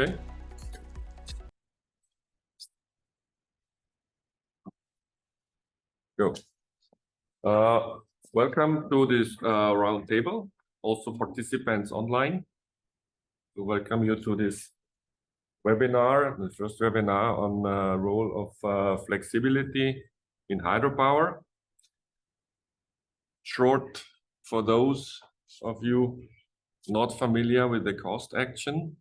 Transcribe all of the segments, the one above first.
Okay. Go. Welcome to this roundtable. Also participants online. We welcome you to this webinar, the first webinar on role of flexibility in hydropower. Short, for those of you not familiar with the cost action.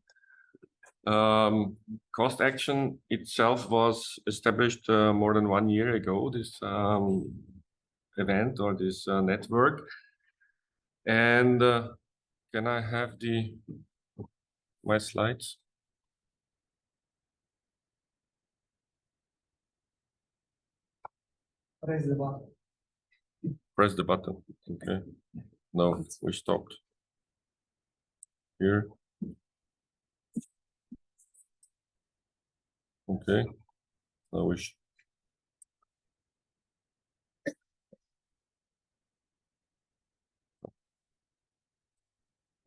Cost action itself was established more than 1 year ago, this event or this network. And can I have my slides? Press the button. Press the button. Okay. No, we stopped. Here. Okay. Now we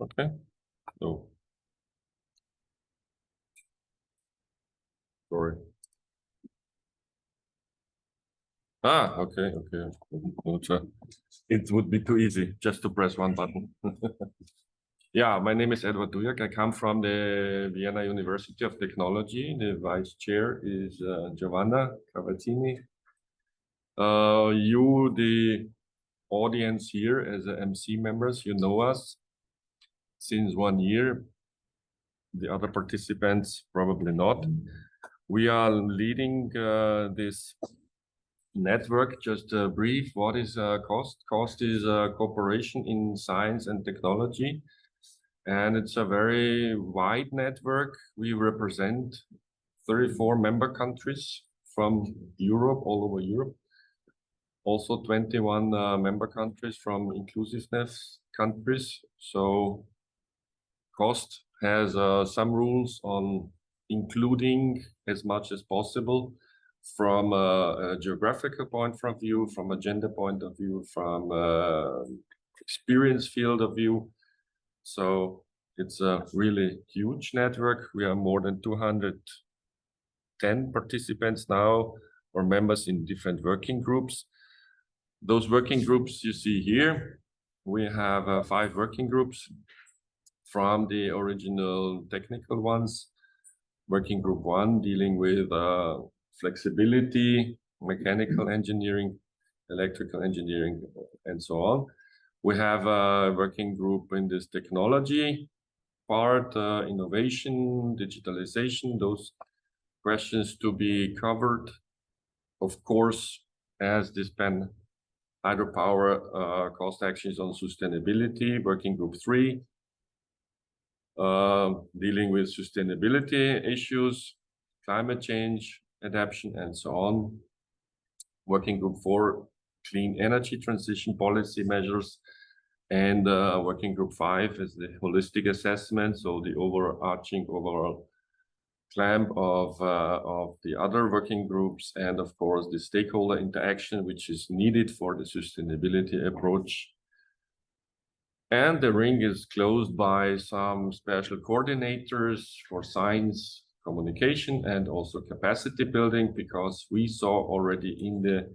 okay. No. Sorry. Okay. It would be too easy just to press one button. Yeah, my name is Alberto. I come from the Vienna University of Technology. The vice chair is Giovanna Cavazzini. You, the audience here as MC members, you know us since 1 year. The other participants probably not. We are leading this network. Just brief, what is COST? COST is cooperation in science and technology. And it's a very wide network. We represent 34 member countries from Europe, all over Europe. Also 21 member countries from inclusiveness countries. So COST has some rules on including as much as possible from a geographical point of view, from a gender point of view, from experience field of view. So it's a really huge network. We are more than 210 participants now, or members in different working groups. Those working groups you see here, we have 5 working groups from the original technical ones. Working group 1 dealing with flexibility, mechanical engineering, electrical engineering, and so on. We have a working group in this technology part, innovation, digitalization, those questions to be covered. Of course, as this hydropower cost actions on sustainability, working group 3, dealing with sustainability issues, climate change, adaptation, and so on. Working group 4, clean energy transition policy measures, and working group 5 is the holistic assessment, so the overarching overall clamp of the other working groups, and of course the stakeholder interaction, which is needed for the sustainability approach. And the ring is closed by some special coordinators for science, communication, and also capacity building, because we saw already in the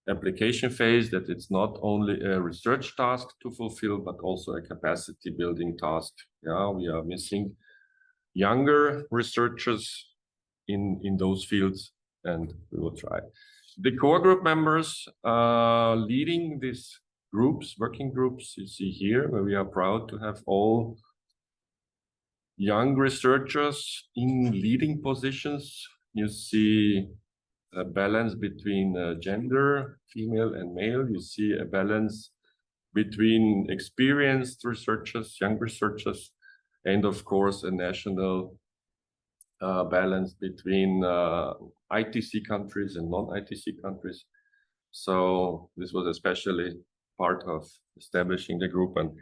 application phase that it's not only a research task to fulfill, but also a capacity building task. Yeah, we are missing younger researchers in those fields, and we will try. The core group members leading these groups, working groups, you see here, where we are proud to have all young researchers in leading positions. You see a balance between gender, female and male. You see a balance between experienced researchers, young researchers, and of course a national balance between ITC countries and non-ITC countries. So this was especially part of establishing the group, and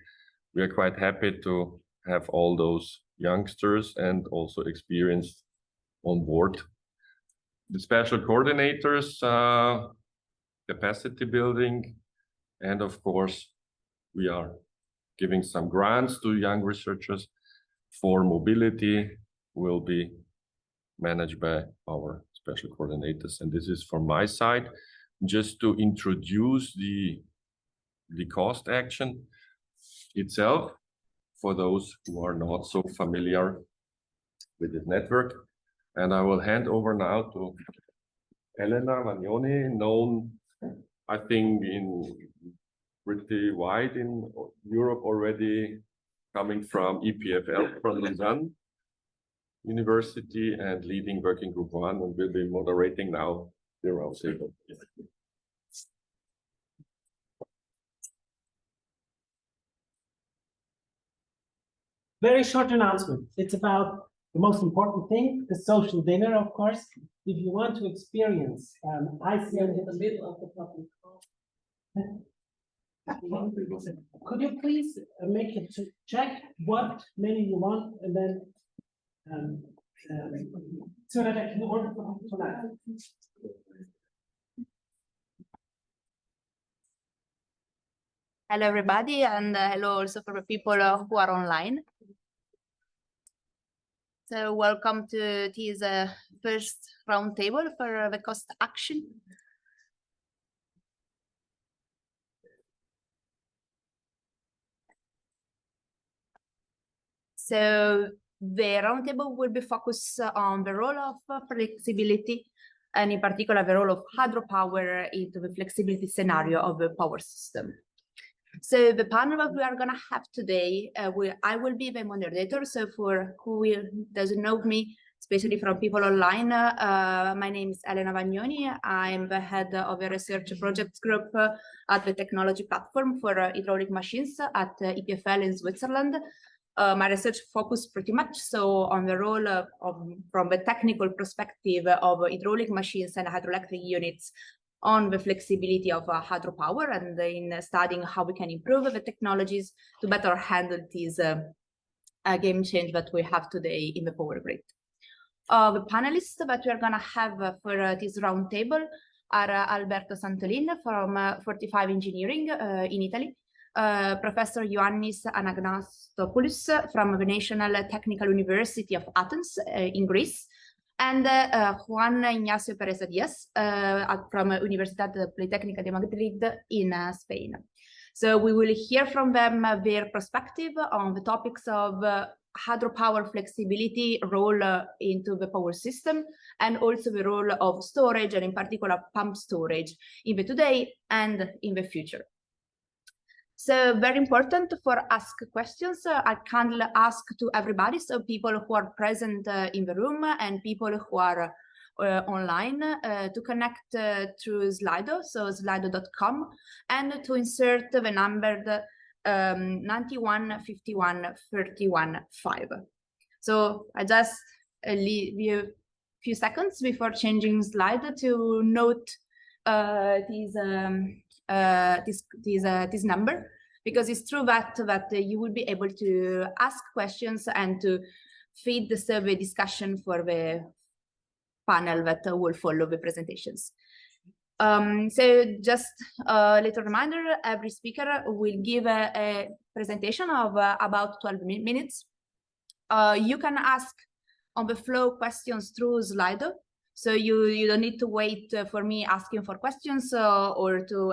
we are quite happy to have all those youngsters and also experienced on board. The special coordinators, capacity building, and of course we are giving some grants to young researchers for mobility, will be managed by our special coordinators. And this is from my side, just to introduce the cost action itself for those who are not so familiar with this network. And I will hand over now to Elena Vagnoni, known, I think, pretty wide in Europe already, coming from EPFL, from Lausanne University, and leading working group 1, and will be moderating now the roundtable. Very short announcement. It's about the most important thing, the social dinner, of course. If you want to experience Iceland in the middle of the public call. Could you please make it to check what menu you want, and then so that I can order for tonight. Hello, everybody, and hello also for the people who are online. So welcome to this first roundtable for the cost action. So the roundtable will be focused on the role of flexibility, and in particular the role of hydropower into the flexibility scenario of the power system. So the panel that we are going to have today, I will be the moderator. So for who doesn't know me, especially from people online, my name is Elena Vagnoni. I'm the head of a research projects group at the technology platform for hydraulic machines at EPFL in Switzerland. My research focused pretty much so on the role from the technical perspective of hydraulic machines and hydroelectric units on the flexibility of hydropower, and in studying how we can improve the technologies to better handle this game change that we have today in the power grid. The panelists that we are going to have for this roundtable are Alberto Santolin from 45 Engineering in Italy, Professor Ioannis Anagnostopoulos from the National Technical University of Athens in Greece, and Juan Ignatio Pérez Diaz from Universidad Politécnica de Madrid in Spain. So we will hear from them their perspective on the topics of hydropower flexibility role into the power system, and also the role of storage, and in particular pump storage in the today and in the future. So very important for ask questions. I kindly ask to everybody, so people who are present in the room and people who are online, to connect through Slido, so slido.com, and to insert the number 91 51 31 5. So I just leave you a few seconds before changing slide to note this number, because it's true that you will be able to ask questions and to feed the survey discussion for the panel that will follow the presentations. So just a little reminder, every speaker will give a presentation of about 12 minutes. You can ask on the flow questions through Slido. So you don't need to wait for me asking for questions or to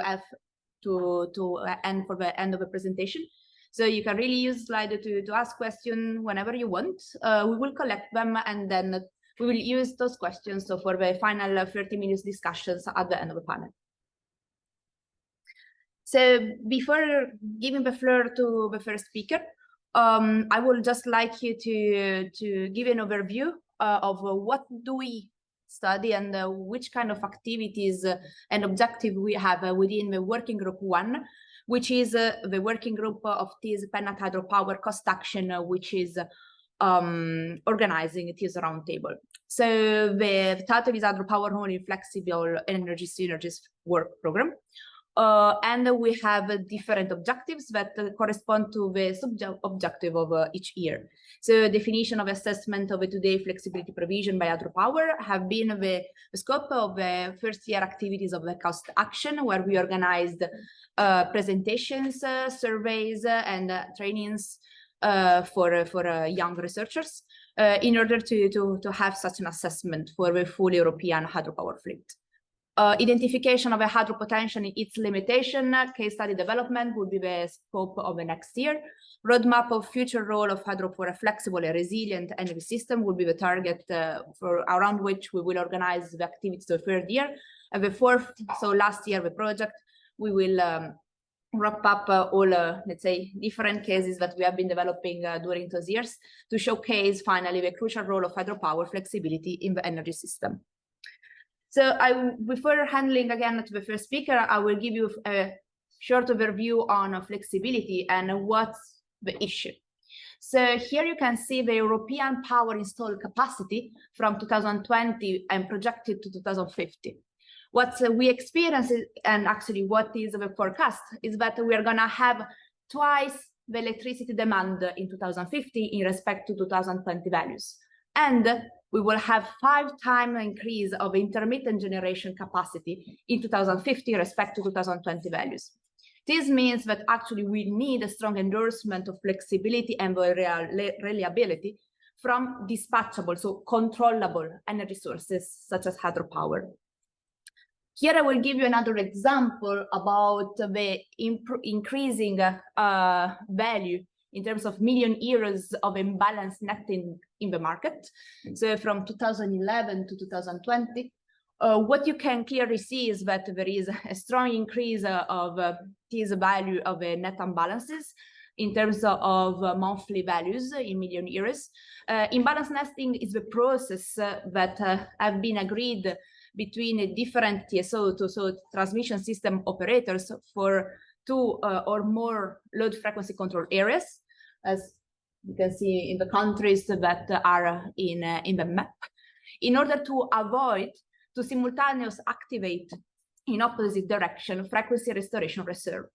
end for the end of the presentation. So you can really use Slido to ask questions whenever you want. We will collect them, and then we will use those questions for the final 30 minutes discussions at the end of the panel. So before giving the floor to the first speaker, I would just like you to give an overview of what do we study and which kind of activities and objective we have within the working group 1, which is the working group of this PENAT hydropower cost action, which is organizing this roundtable. So the title is Hydropower Only Flexible Energy Synergies Work Program. And we have different objectives that correspond to the sub-objective of each year. So definition of assessment of a today flexibility provision by hydropower have been the scope of the first year activities of the cost action, where we organized presentations, surveys, and trainings for young researchers. in order to have such an assessment for the full European hydropower fleet. Identification of a hydro potential and its limitation, case study development will be the scope of the next year. Roadmap of future role of hydro for a flexible and resilient energy system will be the target around which we will organize the activities of the third year. And the fourth, so last year, the project, we will wrap up all, let's say, different cases that we have been developing during those years to showcase finally the crucial role of hydropower flexibility in the energy system. So before handing again to the first speaker, I will give you a short overview on flexibility and what's the issue. So here you can see the European power installed capacity from 2020 and projected to 2050. What we experience, and actually what is the forecast, is that we are going to have twice the electricity demand in 2050 in respect to 2020 values. And we will have 5-time increase of intermittent generation capacity in 2050 in respect to 2020 values. This means that actually we need a strong endorsement of flexibility and reliability from dispatchable, so controllable energy sources such as hydropower. Here I will give you another example about the increasing value in terms of million euros of imbalance netting in the market. So from 2011 to 2020, what you can clearly see is that there is a strong increase of this value of net imbalances in terms of monthly values in million euros. Imbalance netting is the process that have been agreed between different TSO, so transmission system operators, for 2 or more load frequency control areas, as you can see in the countries that are in the map, in order to avoid to simultaneously activate in opposite direction frequency restoration reserve.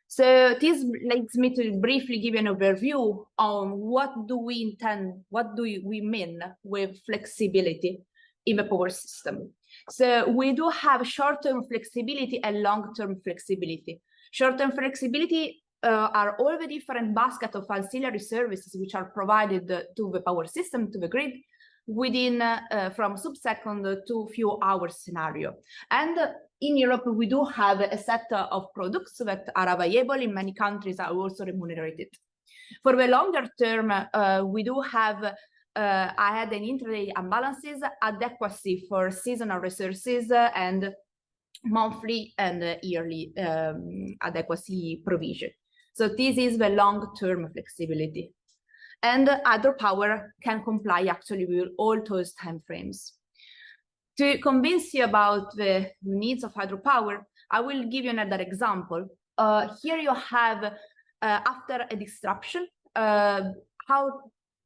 So this leads me to briefly give you an overview on what do we intend, what do we mean with flexibility in the power system. So we do have short-term flexibility and long-term flexibility. Short-term flexibility are all the different basket of ancillary services which are provided to the power system, to the grid, within from sub-second to few hours scenario. And in Europe, we do have a set of products that are available in many countries, are also remunerated. For the longer term, we do have ahead and intraday imbalances, adequacy for seasonal resources, and monthly and yearly adequacy provision. So this is the long-term flexibility. And hydropower can comply actually with all those timeframes. To convince you about the needs of hydropower, I will give you another example. Here you have, after a disruption, how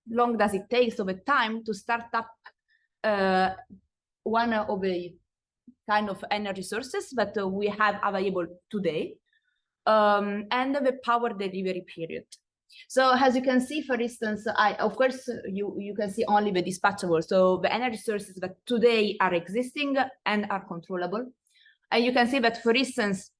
long does it take over time to start up one of the kind of energy sources that we have available today, and the power delivery period. So as you can see, for instance, of course, you can see only the dispatchable, so the energy sources that today are existing and are controllable. And you can see that, for instance,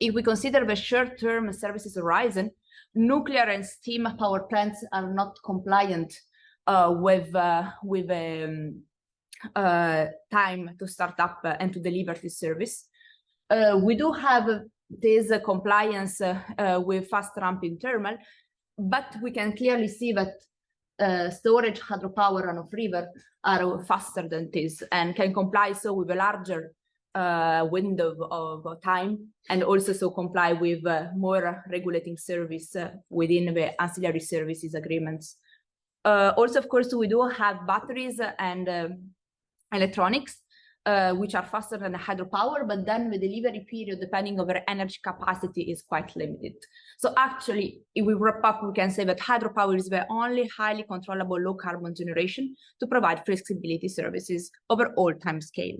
if we consider the short-term services horizon, nuclear and steam power plants are not compliant with time to start up and to deliver this service. We do have this compliance with fast ramping thermal, but we can clearly see that storage, hydropower, run of river are faster than this and can comply so with a larger window of time, and also so comply with more regulating service within the ancillary services agreements. Also, of course, we do have batteries and electronics, which are faster than hydropower, but then the delivery period, depending on their energy capacity, is quite limited. So actually, if we wrap up, we can say that hydropower is the only highly controllable low carbon generation to provide flexibility services over all time scale.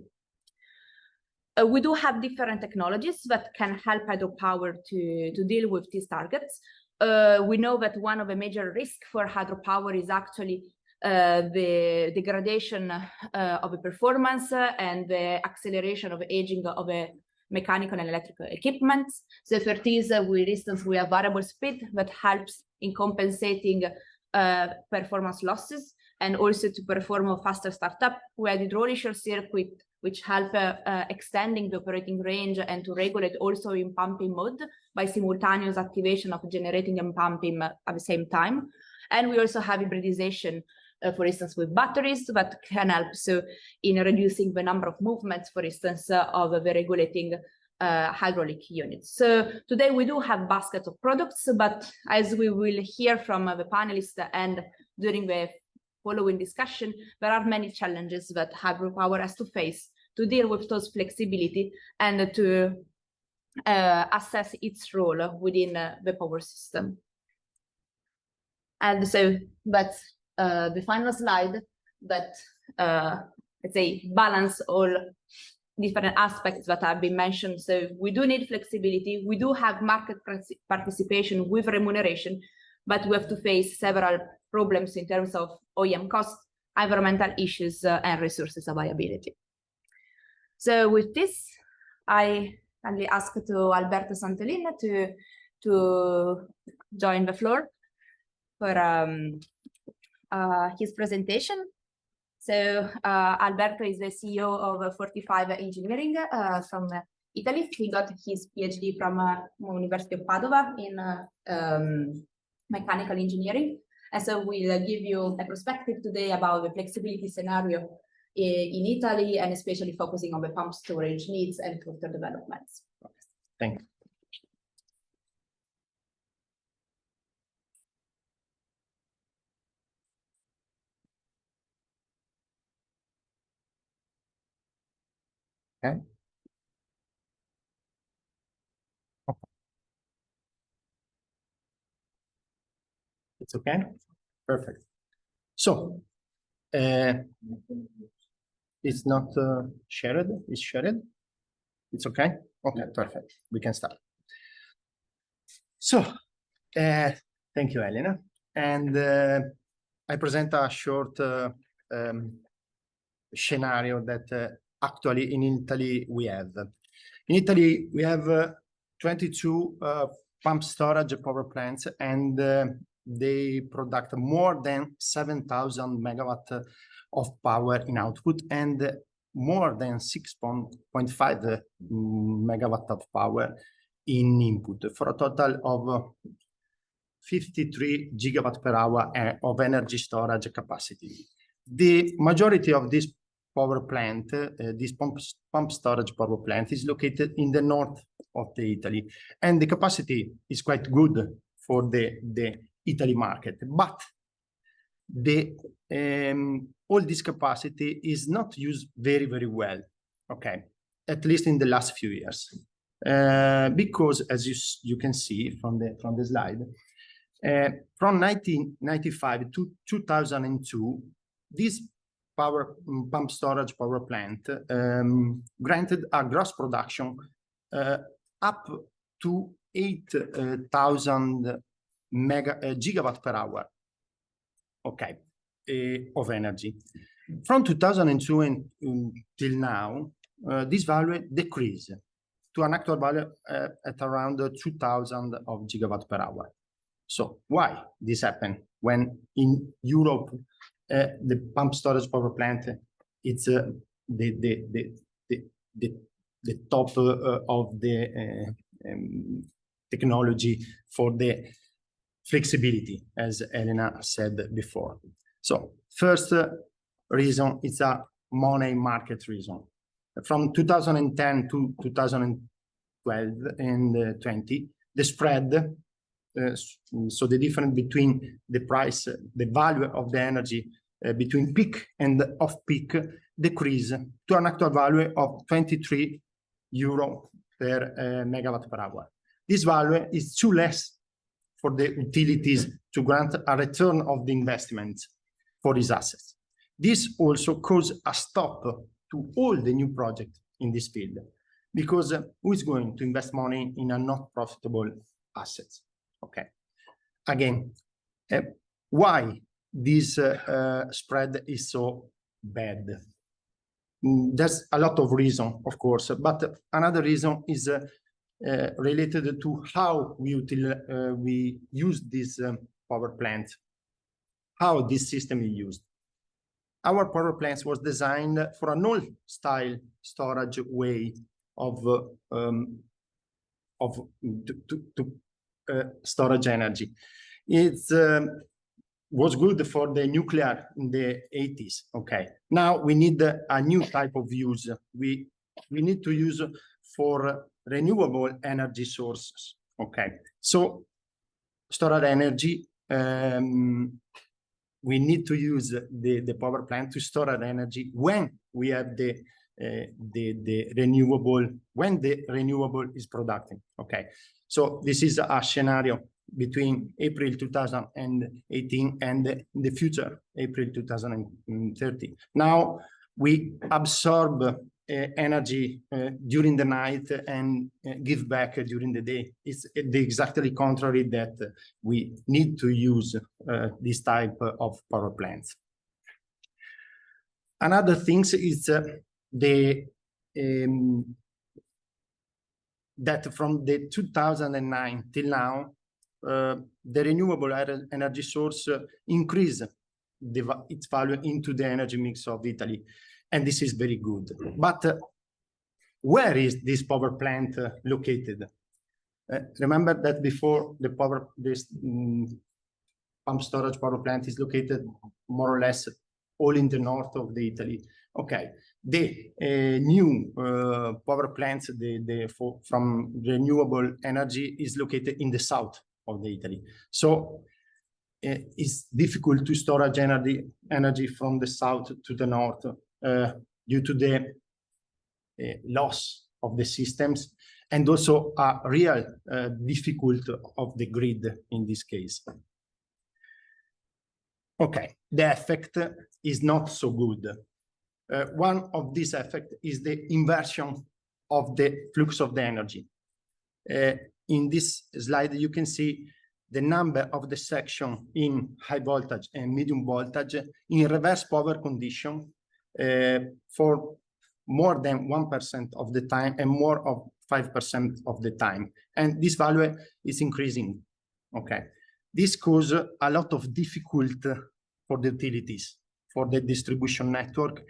We do have different technologies that can help hydropower to deal with these targets. We know that one of the major risks for hydropower is actually the degradation of the performance and the acceleration of aging of the mechanical and electrical equipment. So for this, for instance, we have variable speed that helps in compensating performance losses, and also to perform a faster startup. We added roll issue circuit, which help extending the operating range and to regulate also in pumping mode by simultaneous activation of generating and pumping at the same time. And we also have hybridization, for instance, with batteries that can help so in reducing the number of movements, for instance, of the regulating hydraulic units. So today we do have baskets of products, but as we will hear from the panelists and during the following discussion, there are many challenges that hydropower has to face to deal with those flexibility and to assess its role within the power system. And so that's the final slide that, let's say, balance all different aspects that have been mentioned. So we do need flexibility. We do have market participation with remuneration, but we have to face several problems in terms of OEM costs, environmental issues, and resources availability. So with this, I kindly ask to Alberto Santolin to join the floor for his presentation. So Alberto is the CEO of 45 Engineering from Italy. He got his PhD from University of Padova in mechanical engineering. And so we'll give you a perspective today about the flexibility scenario in Italy, and especially focusing on the pump storage needs and further developments. Thank you. Okay. It's okay? Perfect. So, it's not shared, it's shared? It's okay? Okay, perfect. We can start. So, thank you, Elena. And I present a short scenario that actually in Italy we have. In Italy, we have 22 pump storage power plants, and they produce more than 7,000 megawatt of power in output and more than 6.5 megawatt of power in input, for a total of 53 gigawatt per hour of energy storage capacity. The majority of this power plant, this pump storage power plant, is located in the north of Italy, and the capacity is quite good for the Italy market. But all this capacity is not used very, very well, okay, at least in the last few years, because as you can see from the slide, from 1995 to 2002, this pump storage power plant granted a gross production up to 8,000 gigawatt per hour, okay, of energy. From 2002 until now, this value decreased to an actual value at around 2,000 of gigawatt per hour. So why this happened when in Europe the pump storage power plant it's the top of the technology for the flexibility, as Elena said before. So first reason is a money market reason. From 2010 to 2012 and 20, the spread, so the difference between the price, the value of the energy between peak and off-peak decreased to an actual value of 23 euro per megawatt per hour. This value is too less for the utilities to grant a return of the investment for these assets. This also caused a stop to all the new projects in this field, because who is going to invest money in a not profitable assets? Okay. Again, why this spread is so bad? There's a lot of reasons, of course, but another reason is related to how we use this power plant. how this system is used. Our power plants was designed for an old style storage way of storage energy. It was good for the nuclear in the 80s. Okay, now we need a new type of use. We need to use for renewable energy sources. Okay, so storage energy, we need to use the power plant to store energy when we have the renewable, when the renewable is productive. Okay, so this is a scenario between April 2018 and the future, April 2030. Now we absorb energy during the night and give back during the day. It's the exactly contrary that we need to use this type of power plants. Another thing is that from the 2009 till now, the renewable energy source increase its value into the energy mix of Italy. And this is very good. But where is this power plant located? Remember that before this pump storage power plant is located more or less all in the north of the Italy. Okay, the new power plants from renewable energy is located in the south of the Italy. So it's difficult to storage energy from the south to the north due to the loss of the systems and also a real difficulty of the grid in this case. Okay, the effect is not so good. One of these effects is the inversion of the flux of the energy. In this slide, you can see the number of the section in high voltage and medium voltage in reverse power condition for more than 1% of the time and more of 5% of the time. And this value is increasing. Okay. This causes a lot of difficulty for the utilities, for the distribution network,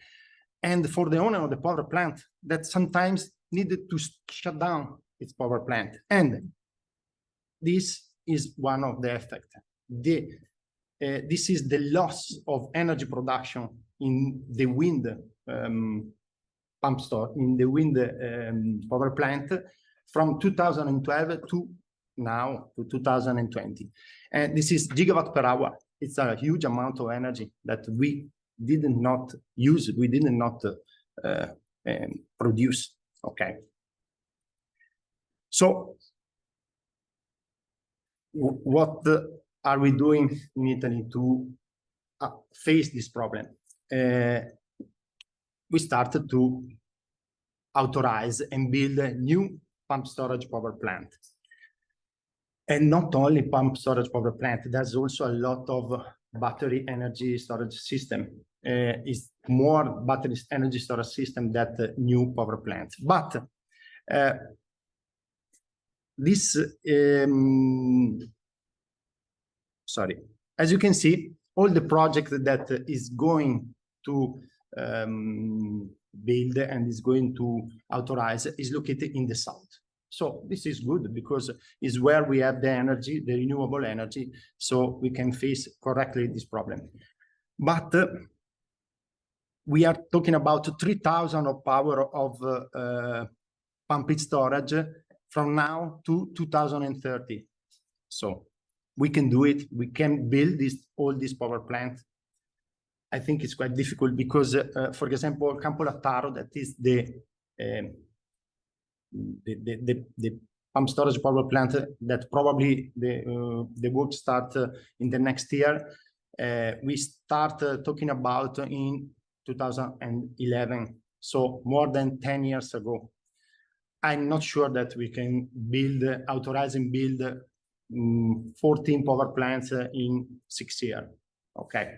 and for the owner of the power plant that sometimes needed to shut down its power plant. And this is one of the effects. This is the loss of energy production in the wind power plant from 2012 to now to 2020. And this is gigawatt per hour. It's a huge amount of energy that we did not use, we did not produce. Okay. So what are we doing in Italy to face this problem? We started to authorize and build a new pump storage power plant. And not only pump storage power plant, there's also a lot of battery energy storage system. It's more battery energy storage system than new power plants. But as you can see, all the project that is going to build and is going to authorize is located in the south. So this is good because it's where we have the energy, the renewable energy, so we can face correctly this problem. But we are talking about 3,000 of power of pumped storage from now to 2030. So we can do it. We can build all these power plants. I think it's quite difficult because, for example, Campo Lattaro, that is the pump storage power plant that probably the work start in the next year. We start talking about in 2011, so more than 10 years ago. I'm not sure that we can authorize and build 14 power plants in 6 years. Okay.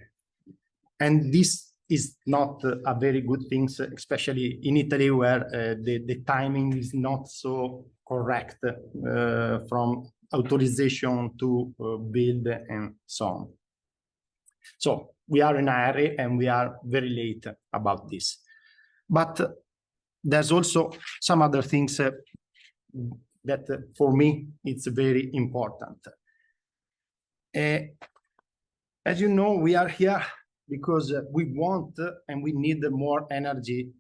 And this is not a very good thing, especially in Italy, where the timing is not so correct from authorization to build and so on. So we are in a hurry and we are very late about this. But there's also some other things that for me, it's very important. As you know, we are here because we want and we need more energy,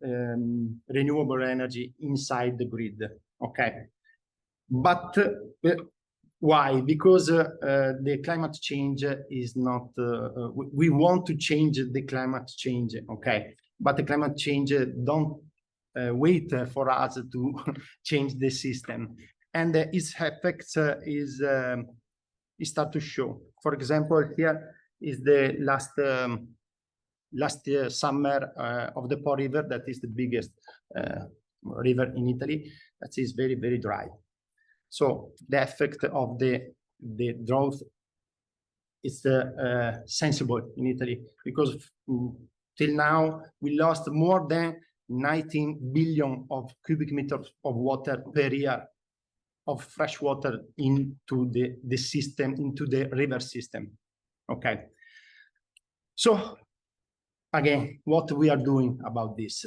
renewable energy inside the grid, okay? But why? Because the climate change is not, we want to change the climate change, okay? But the climate change don't wait for us to change the system. And its effects is start to show. For example, here is the last year summer of the Po River, that is the biggest river in Italy, that is very, very dry. So the effect of the drought is sensible in Italy, because till now we lost more than 19 billion of cubic meters of water per year, of fresh water into the system, into the river system. Okay. So again, what we are doing about this?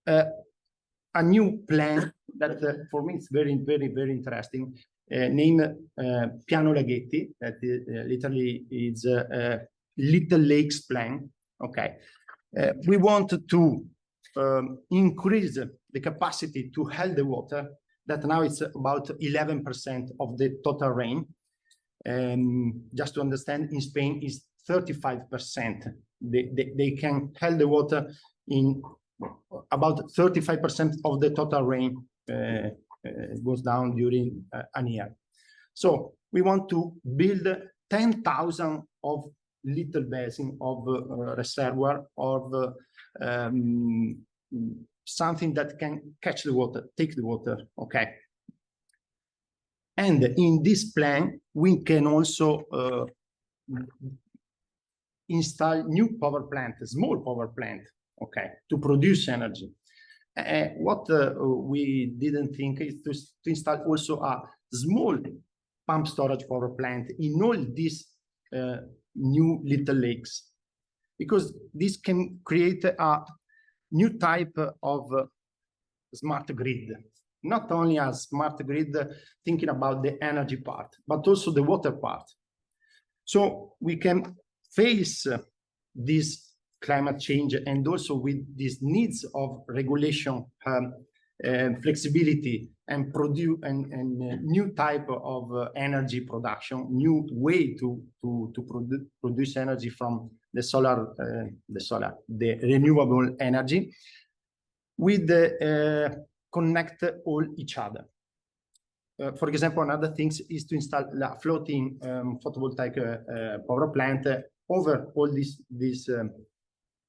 A new plan that for me is very, very, very interesting, named Piano Laghetti, that literally is Little Lakes Plan. Okay. We want to increase the capacity to hold the water, that now it's about 11% of the total rain. Just to understand, in Spain is 35%. They can hold the water in about 35% of the total rain goes down during a year. So we want to build 10,000 of little basin of reservoir of something that can catch the water, take the water, okay? And in this plan, we can also install new power plant, a small power plant, okay, to produce energy. What we didn't think is to install also a small pump storage power plant in all these new little lakes, because this can create a new type of smart grid, not only a smart grid thinking about the energy part, but also the water part. So we can face this climate change, and also with these needs of regulation, flexibility, and produce and new type of energy production, new way to produce energy from the renewable energy, with connect all each other. For example, another thing is to install a floating photovoltaic power plant over all these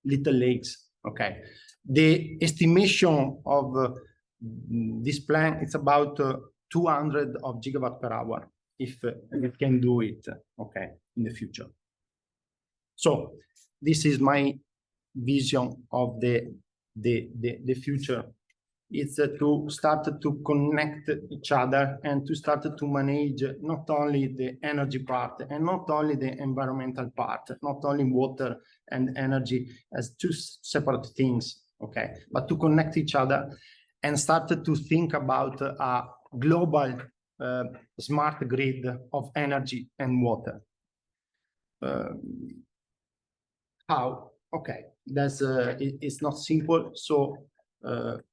little lakes. Okay, the estimation of this plan, it's about 200 of gigawatt per hour, if we can do it, okay, in the future. So this is my vision of the future. It's to start to connect each other and to start to manage not only the energy part and not only the environmental part, not only water and energy as two separate things, okay, but to connect each other and start to think about a global smart grid of energy and water. How? Okay, that's it's not simple. So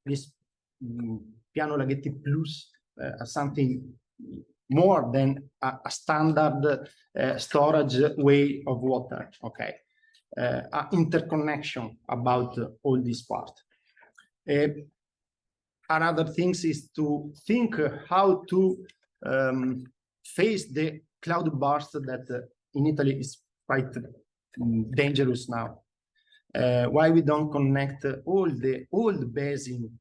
this Piano Laghetti Plus something more than a standard storage way of water. Okay, interconnection about all this part. Another thing is to think how to face the cloud burst that in Italy is quite dangerous now. Why we don't connect all the basin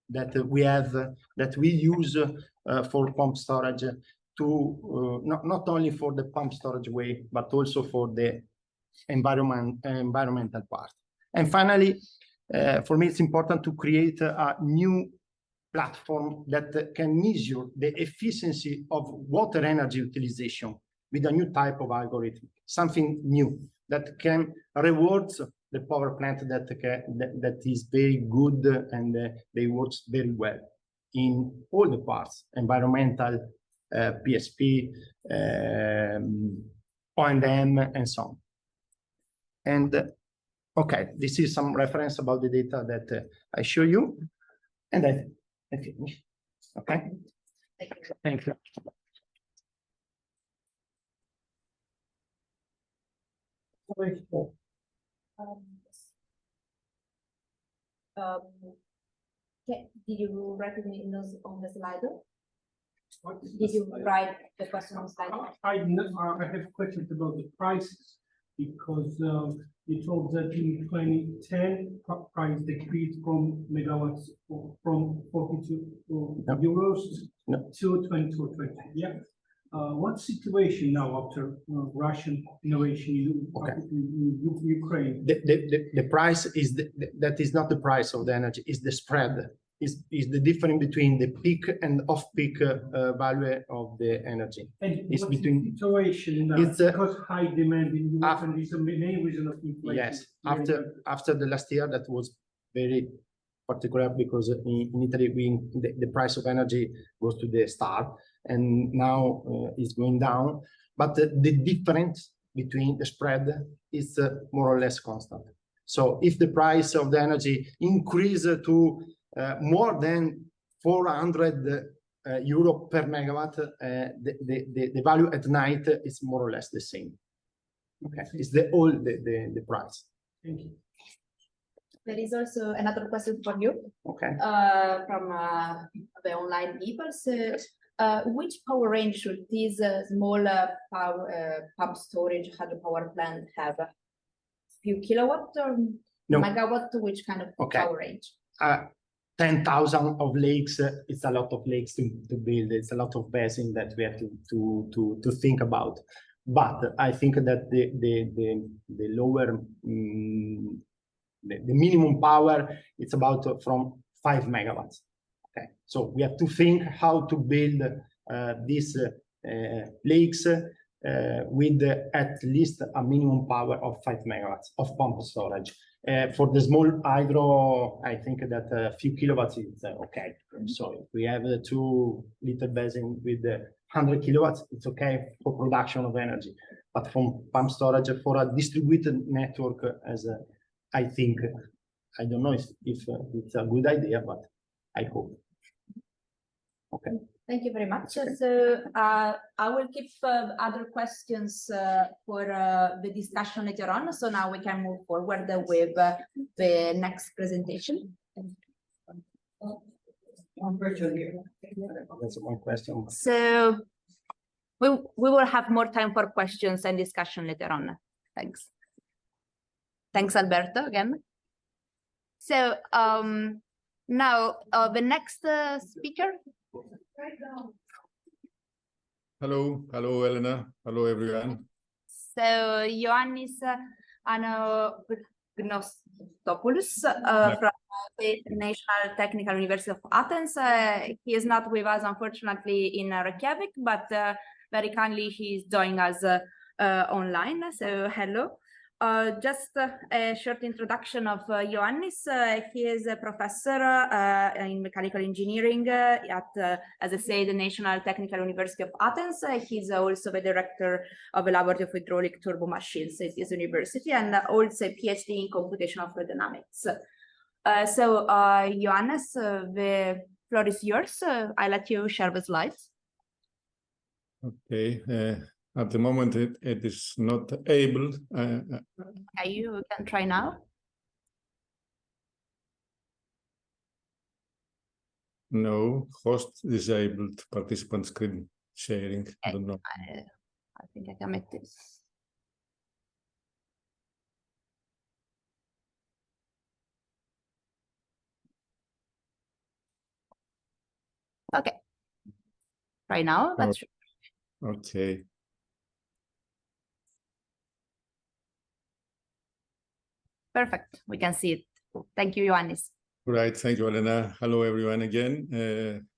that we have, that we use for pump storage, to not only for the pump storage way, but also for the environmental part. And finally, for me, it's important to create a new platform that can measure the efficiency of water energy utilization with a new type of algorithm, something new that can reward the power plant that is very good and they work very well in all the parts, environmental, PSP, O&M, and so on. And okay, this is some reference about the data that I show you, and I finish. Okay. Thank you. Did you write it in those on the slide? Did you write the question on the slide? I have questions about the prices because you told that in 2010 price decreased from megawatts from 42 euros to 22.20. Yeah. What situation now after Russian innovation in Ukraine? The price is that is not the price of the energy, is the spread. Is the difference between the peak and off-peak value of the energy. And it's what's between the situation now? it's because high demand in Europe and is the main reason of inflation. Yes, after the last year that was very particular because in Italy the price of energy goes to the start and now it's going down, but the difference between the spread is more or less constant. So if the price of the energy increases to more than 400 euro per megawatt, the value at night is more or less the same. Okay, it's the price. Thank you. There is also another question for you. Okay. From the online people. So, which power range should this small pump storage hydropower plant have? A few kilowatt or megawatt? Which kind of power range? 10,000 of lakes. It's a lot of lakes to build. It's a lot of basin that we have to think about. But I think that the lower the minimum power it's about from 5 megawatts. Okay, so we have to think how to build these lakes with at least a minimum power of 5 megawatts of pump storage. For the small hydro, I think that a few kilowatts is okay. So if we have 2 liter basin with 100 kilowatts, it's okay for production of energy. But from pump storage for a distributed network, as I think, I don't know if it's a good idea, but I hope. Okay. Thank you very much. So I will keep other questions for the discussion later on. So now we can move forward with the next presentation. One question here. That's one question. So we will have more time for questions and discussion later on. Thanks. Thanks, Alberto, again. So now the next speaker. Hello, Elena. Hello, everyone. So Ioannis Anagnostopoulos from the National Technical University of Athens. He is not with us, unfortunately, in Reykjavik, but very kindly he is joining us online. So hello. Just a short introduction of Ioannis. He is a professor in mechanical engineering at, as I say, the National Technical University of Athens. He's also the director of the Laboratory of Hydraulic Turbo Machines at this university and also a PhD in computational fluid dynamics. So Ioannis, the floor is yours. I'll let you share the slides. Okay. At the moment, it is not able. Okay, you can try now. No, host disabled, participant screen sharing. I don't know. I think I can make this. Okay. Right now, that's okay. Perfect. We can see it. Thank you, Ioannis. Right. Thank you, Elena. Hello, everyone, again.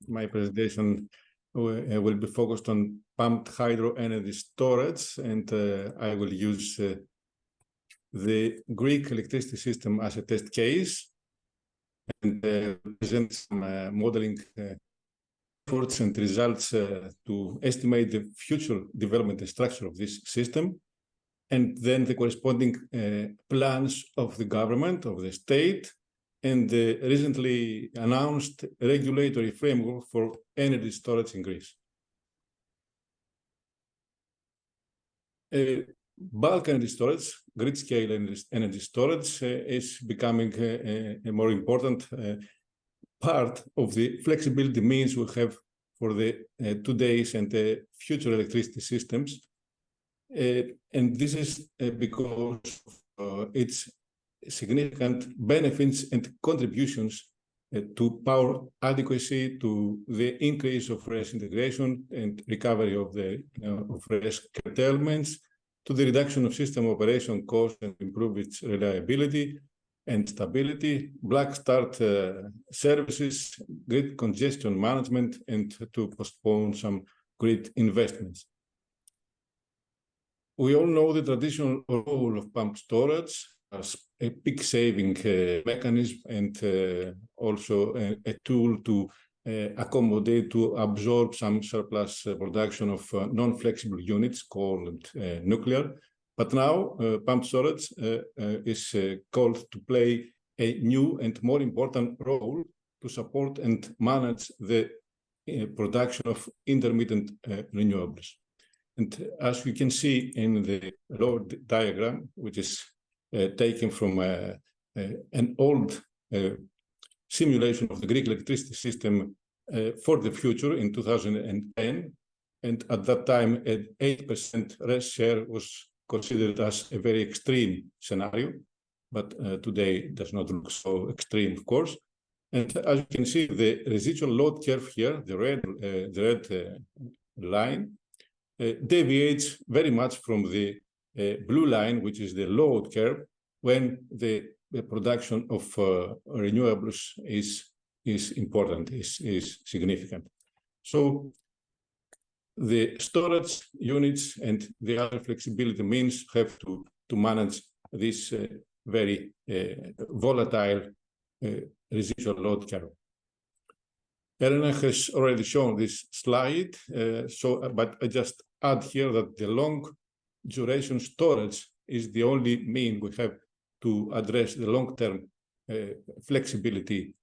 My presentation will be focused on pumped hydro energy storage, and I will use the Greek electricity system as a test case and present some modeling efforts and results to estimate the future development and structure of this system, and then the corresponding plans of the government, of the state, and the recently announced regulatory framework for energy storage in Greece. Bulk energy storage, grid-scale energy storage is becoming a more important part of the flexibility means we have for the today's and the future electricity systems. And this is because of its significant benefits and contributions to power adequacy, to the increase of RES integration and recovery of the of RES curtailments, to the reduction of system operation costs and improve its reliability and stability, black start services, grid congestion management, and to postpone some grid investments. We all know the traditional role of pumped storage as a peak saving mechanism and also a tool to accommodate, to absorb some surplus production of non-flexible units called nuclear. But now pumped storage is called to play a new and more important role to support and manage the production of intermittent renewables. And as you can see in the lower diagram, which is taken from an old simulation of the Greek electricity system for the future in 2010, and at that time, an 8% RES share was considered as a very extreme scenario, but today it does not look so extreme, of course. And as you can see, the residual load curve here, the red line, deviates very much from the blue line, which is the load curve, when the production of renewables is important, is significant. So the storage units and the other flexibility means have to manage this very volatile residual load curve. Elena has already shown this slide, but I just add here that the long duration storage is the only mean we have to address the long-term flexibility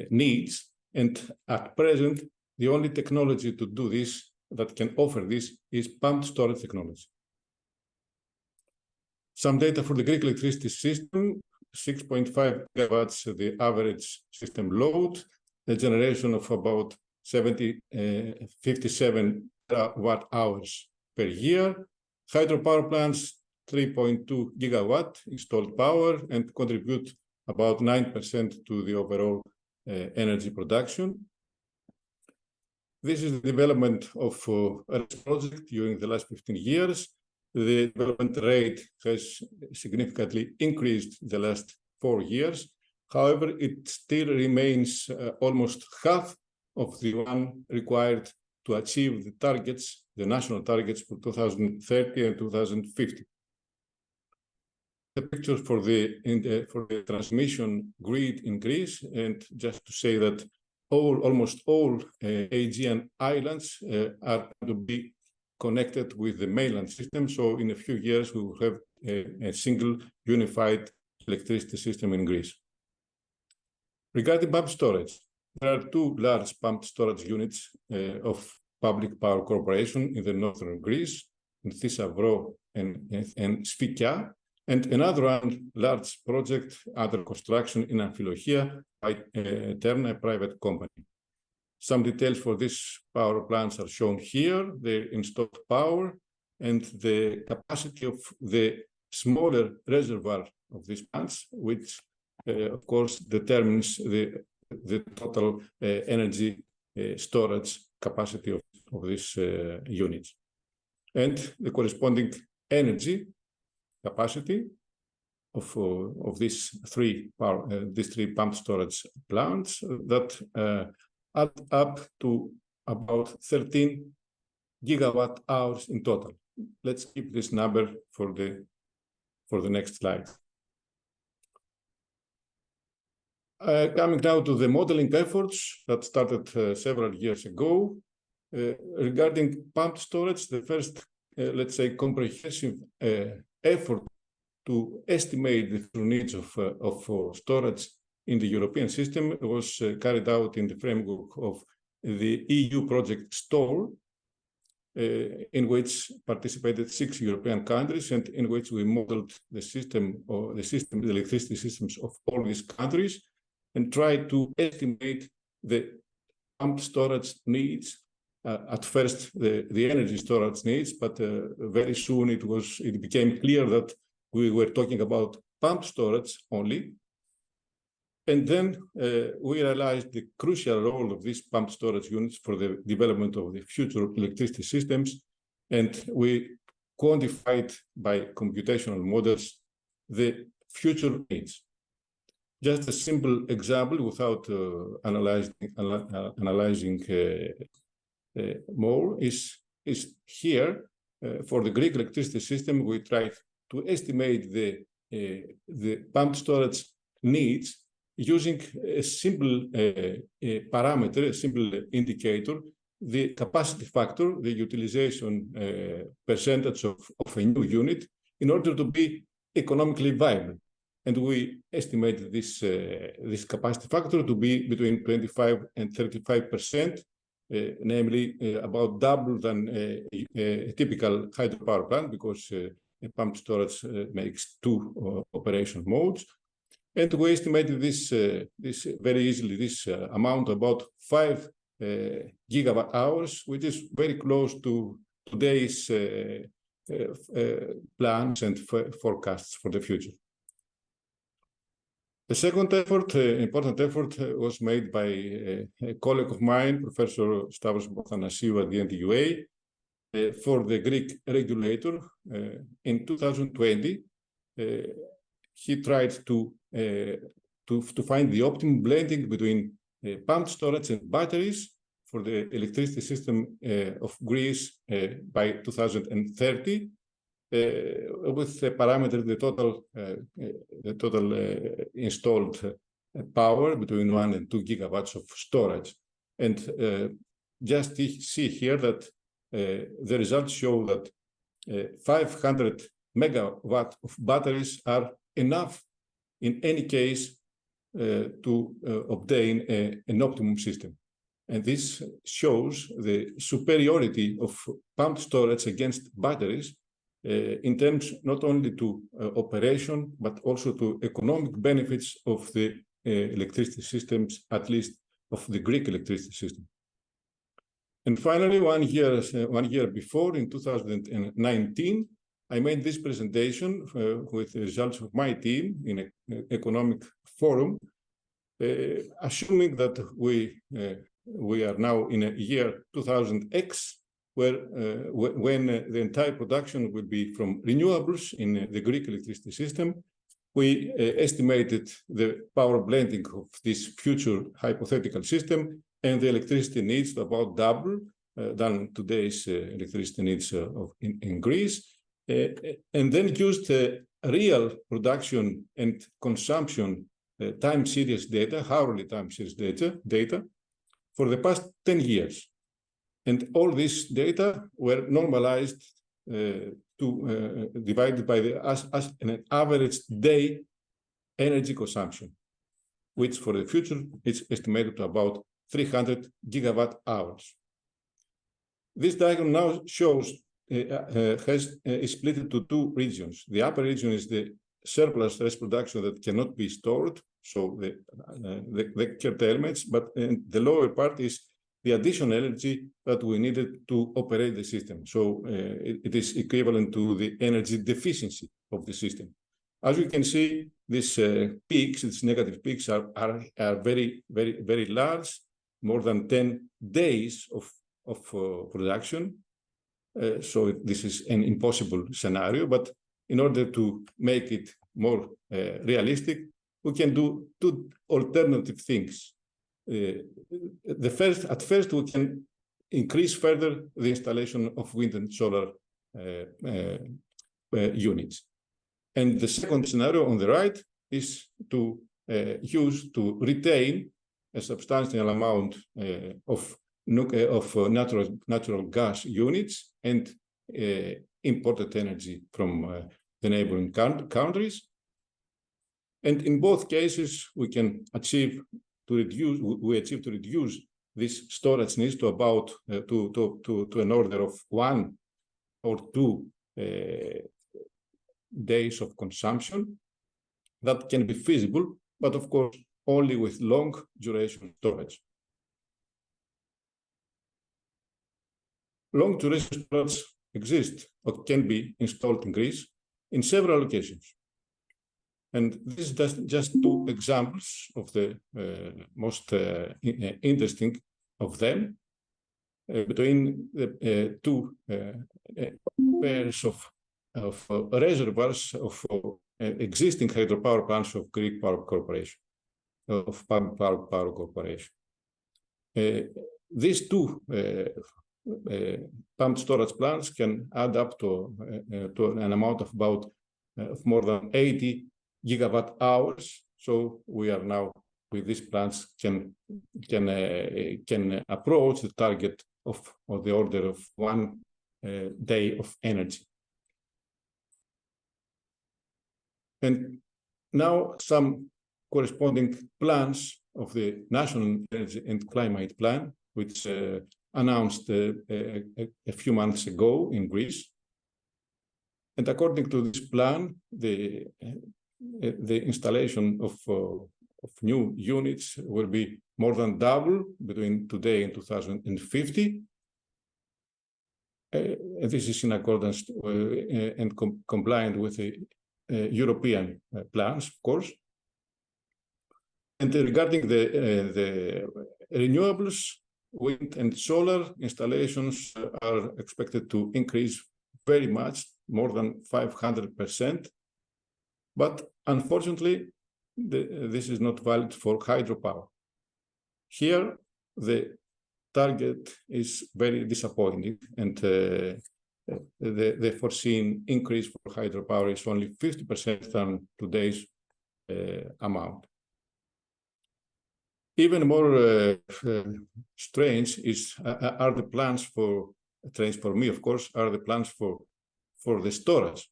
needs. And at present, the only technology to do this, that can offer this, is pumped storage technology. Some data for the Greek electricity system: 6.5 gigawatts, the average system load, a generation of about 57 terawatt hours per year. Hydropower plants, 3.2 gigawatt installed power, and contribute about 9% to the overall energy production. This is the development of this project during the last 15 years. The development rate has significantly increased the last 4 years. However, it still remains almost half of the one required to achieve the targets, the national targets for 2030 and 2050. The picture for the transmission grid in Greece, and just to say that almost all Aegean islands are to be connected with the mainland system. So in a few years, we will have a single unified electricity system in Greece. Regarding pumped storage, there are 2 large pumped storage units of Public Power Corporation in the northern Greece, in Thesavro and Sfikia, and another one large project under construction in Amphilochia by Terna, a private company. Some details for these power plants are shown here, their installed power and the capacity of the smaller reservoir of these plants, which of course determines the total energy storage capacity of these units. And the corresponding energy capacity of these 3 pumped storage plants that add up to about 13 gigawatt hours in total. Let's keep this number for the next slide. Coming now to the modeling efforts that started several years ago. Regarding pumped storage, the first, let's say, comprehensive effort to estimate the true needs of storage in the European system was carried out in the framework of the EU project STORE, in which participated 6 European countries, and in which we modeled the system, or the electricity systems of all these countries, and tried to estimate the pumped storage needs. At first, the energy storage needs, but very soon it became clear that we were talking about pumped storage only. And then we realized the crucial role of these pumped storage units for the development of the future electricity systems. And we quantified by computational models the future needs. Just a simple example without analyzing more is here. For the Greek electricity system, we tried to estimate the pumped storage needs using a simple parameter, a simple indicator, the capacity factor, the utilization percentage of a new unit, in order to be economically viable. And we estimated this capacity factor to be between 25 and 35%, namely about double than a typical hydropower plant, because a pump storage makes 2 operation modes. And we estimated this very easily, this amount about 5 gigawatt hours, which is very close to today's plans and forecasts for the future. The second effort, important effort, was made by a colleague of mine, Professor Stavros Bothanasiou at the NTUA, for the Greek regulator. In 2020, he tried to find the optimum blending between pumped storage and batteries for the electricity system of Greece by 2030. With the parameter, the total installed power between 1 and 2 gigawatts of storage. And just see here that the results show that 500 megawatt of batteries are enough in any case to obtain an optimum system. And this shows the superiority of pumped storage against batteries in terms not only to operation, but also to economic benefits of the electricity systems, at least of the Greek electricity system. And finally, one year before, in 2019, I made this presentation with the results of my team in an economic forum, assuming that we are now in a year 2000X, where when the entire production will be from renewables in the Greek electricity system. We estimated the power blending of this future hypothetical system, and the electricity needs about double than today's electricity needs in Greece, and then used real production and consumption time series data, hourly time series data for the past 10 years. And all this data were normalized divided by as an average day energy consumption, which for the future is estimated to about 300 gigawatt hours. This diagram now shows is split into 2 regions. The upper region is the surplus rest production that cannot be stored, so the curtailments, but the lower part is the additional energy that we needed to operate the system. So it is equivalent to the energy deficiency of the system. As you can see, these peaks, these negative peaks are very, very, very large, more than 10 days of production. So this is an impossible scenario, but in order to make it more realistic, we can do 2 alternative things. At first, we can increase further the installation of wind and solar units. And the second scenario on the right is to retain a substantial amount of natural gas units and imported energy from the neighboring countries. And in both cases, we achieve to reduce this storage needs to about to an order of 1 or 2 days of consumption. That can be feasible, but of course, only with long duration storage. Long duration storage exists or can be installed in Greece in several locations. And this is just 2 examples of the most interesting of them between the 2 pairs of reservoirs of existing hydropower plants of Greek Power Corporation, of Power Corporation. These 2 pumped storage plants can add up to an amount of about more than 80 gigawatt hours. So we are now with these plants can approach the target of the order of 1 day of energy. And now some corresponding plans of the National Energy and Climate Plan, which announced a few months ago in Greece. And according to this plan, the installation of new units will be more than double between today and 2050. This is in accordance and compliant with the European plans, of course. And regarding the renewables, wind and solar installations are expected to increase very much, more than 500%. But unfortunately, this is not valid for hydropower. Here, the target is very disappointing, and the foreseen increase for hydropower is only 50% than today's amount. Even more strange are the plans for me, of course, are the plans for the storage.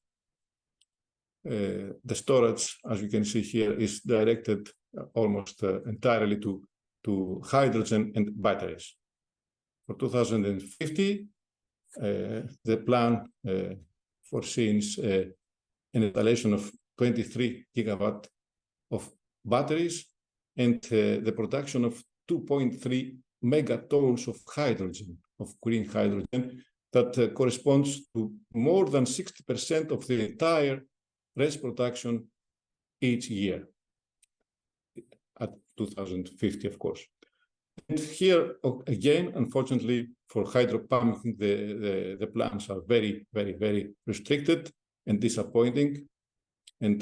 The storage, as you can see here, is directed almost entirely to hydrogen and batteries. For 2050, the plan foresees an installation of 23 gigawatt of batteries and the production of 2.3 megatons of hydrogen, of green hydrogen, that corresponds to more than 60% of the entire RES production each year at 2050, of course. And here, again, unfortunately, for hydropumping, the plans are very, very, very restricted and disappointing. And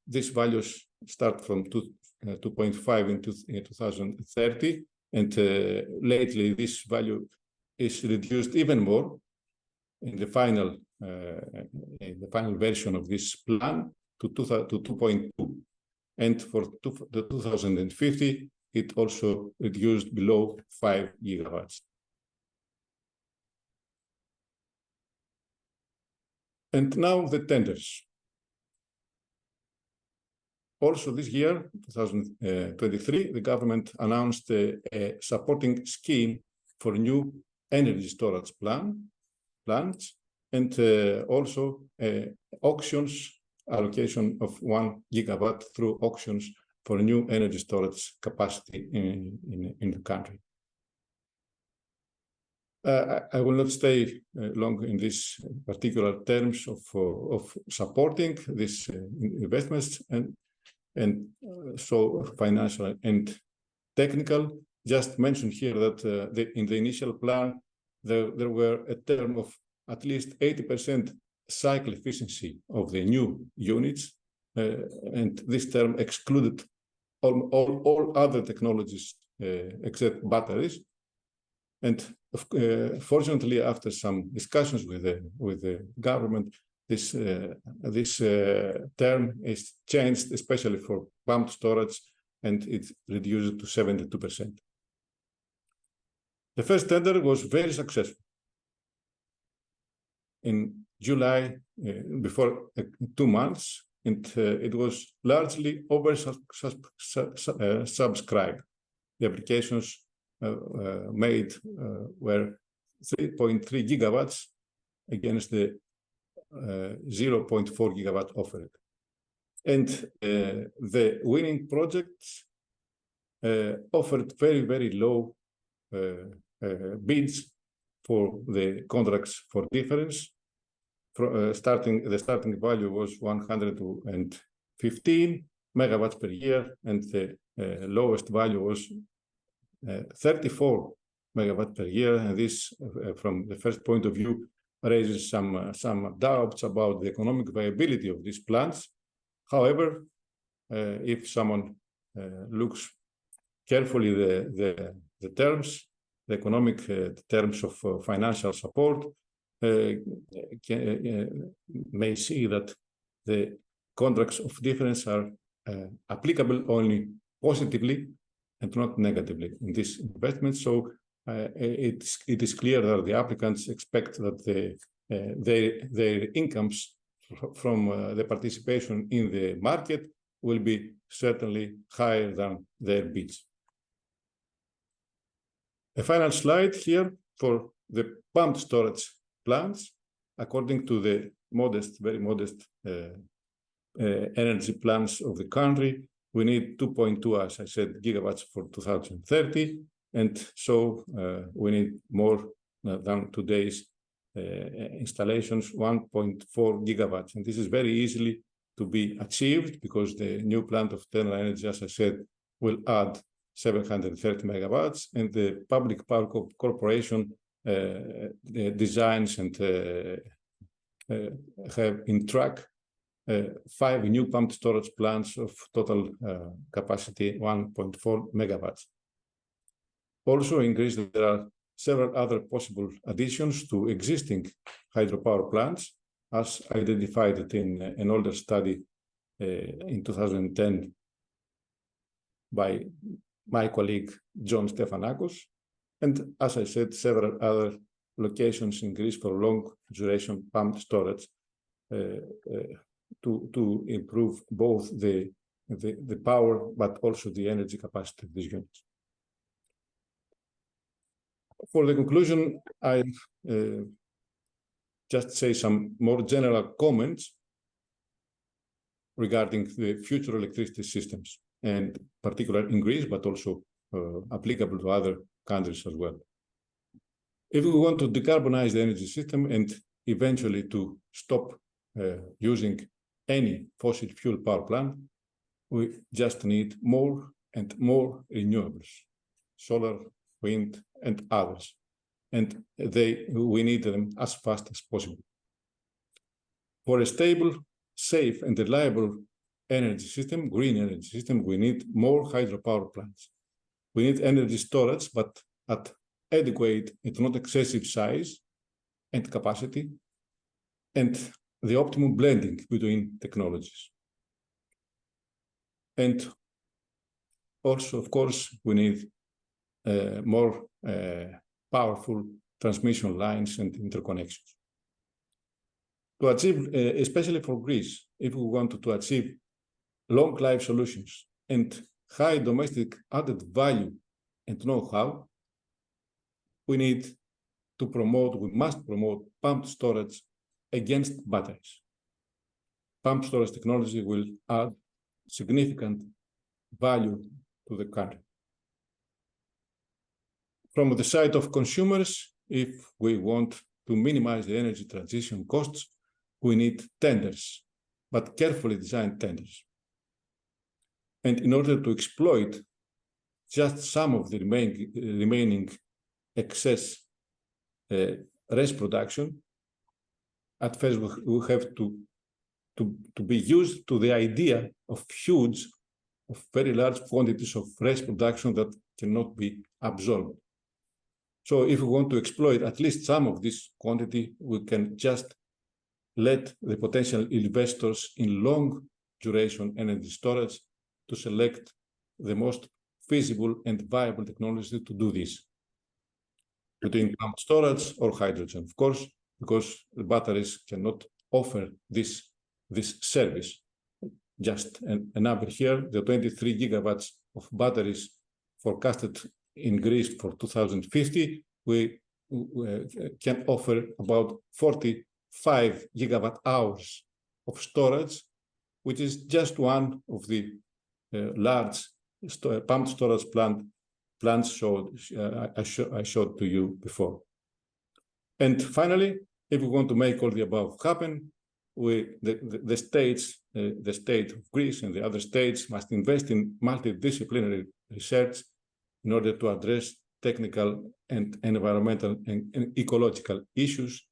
these values start from 2.5 in 2030. And lately, this value is reduced even more in the final version of this plan to 2.2. And for the 2050, it also reduced below 5 gigawatts. And now the tenders. Also this year, 2023, the government announced a supporting scheme for new energy storage plants, and also auctions, allocation of 1 gigawatt through auctions for new energy storage capacity in the country. I will not stay long in these particular terms of supporting these investments and so financial and technical. Just mention here that in the initial plan, there were a term of at least 80% cycle efficiency of the new units, and this term excluded all other technologies except batteries. And fortunately, after some discussions with the government, this term is changed, especially for pumped storage, and it's reduced to 72%. The first tender was very successful. In July, before 2 months, and it was largely oversubscribed. The applications made were 3.3 gigawatts against the 0.4 gigawatt offered. And the winning projects offered very, very low bids for the contracts for difference. The starting value was 115 megawatts per year, and the lowest value was 34 megawatts per year. And this, from the first point of view, raises some doubts about the economic viability of these plants. However, if someone looks carefully the terms, the economic terms of financial support, may see that the contracts of difference are applicable only positively and not negatively in this investment. So it is clear that the applicants expect that their incomes from the participation in the market will be certainly higher than their bids. A final slide here for the pumped storage plants. According to the modest, very modest energy plans of the country, we need 2.2, as I said, gigawatts for 2030. And so we need more than today's installations, 1.4 gigawatts. And this is very easily to be achieved because the new plant of thermal energy, as I said, will add 730 megawatts, and the public power corporation designs and have in track 5 new pumped storage plants of total capacity 1.4 megawatts. Also in Greece, there are several other possible additions to existing hydropower plants, as identified in an older study in 2010 by my colleague John Stefanakos, and as I said, several other locations in Greece for long duration pumped storage to improve both the power but also the energy capacity of these units. For the conclusion, I just say some more general comments regarding the future electricity systems, and particularly in Greece, but also applicable to other countries as well. If we want to decarbonize the energy system and eventually to stop using any fossil fuel power plant, we just need more and more renewables, solar, wind, and others. And we need them as fast as possible. For a stable, safe, and reliable energy system, green energy system, we need more hydropower plants. We need energy storage, but at adequate and not excessive size and capacity, and the optimum blending between technologies. And also, of course, we need more powerful transmission lines and interconnections. To achieve, especially for Greece, if we want to achieve long life solutions and high domestic added value and know-how, we must promote pumped storage against batteries. Pumped storage technology will add significant value to the country. From the side of consumers, if we want to minimize the energy transition costs, we need tenders, but carefully designed tenders. And in order to exploit just some of the remaining excess rest production, at first we have to be used to the idea of very large quantities of rest production that cannot be absorbed. So if we want to exploit at least some of this quantity, we can just let the potential investors in long duration energy storage to select the most feasible and viable technology to do this, between pumped storage or hydrogen, of course, because the batteries cannot offer this service. Just a number here, the 23 gigawatts of batteries forecasted in Greece for 2050, we can offer about 45 gigawatt hours of storage, which is just one of the large pumped storage plants I showed to you before. And finally, if we want to make all the above happen, the state of Greece and the other states must invest in multidisciplinary research in order to address technical and environmental and ecological issues.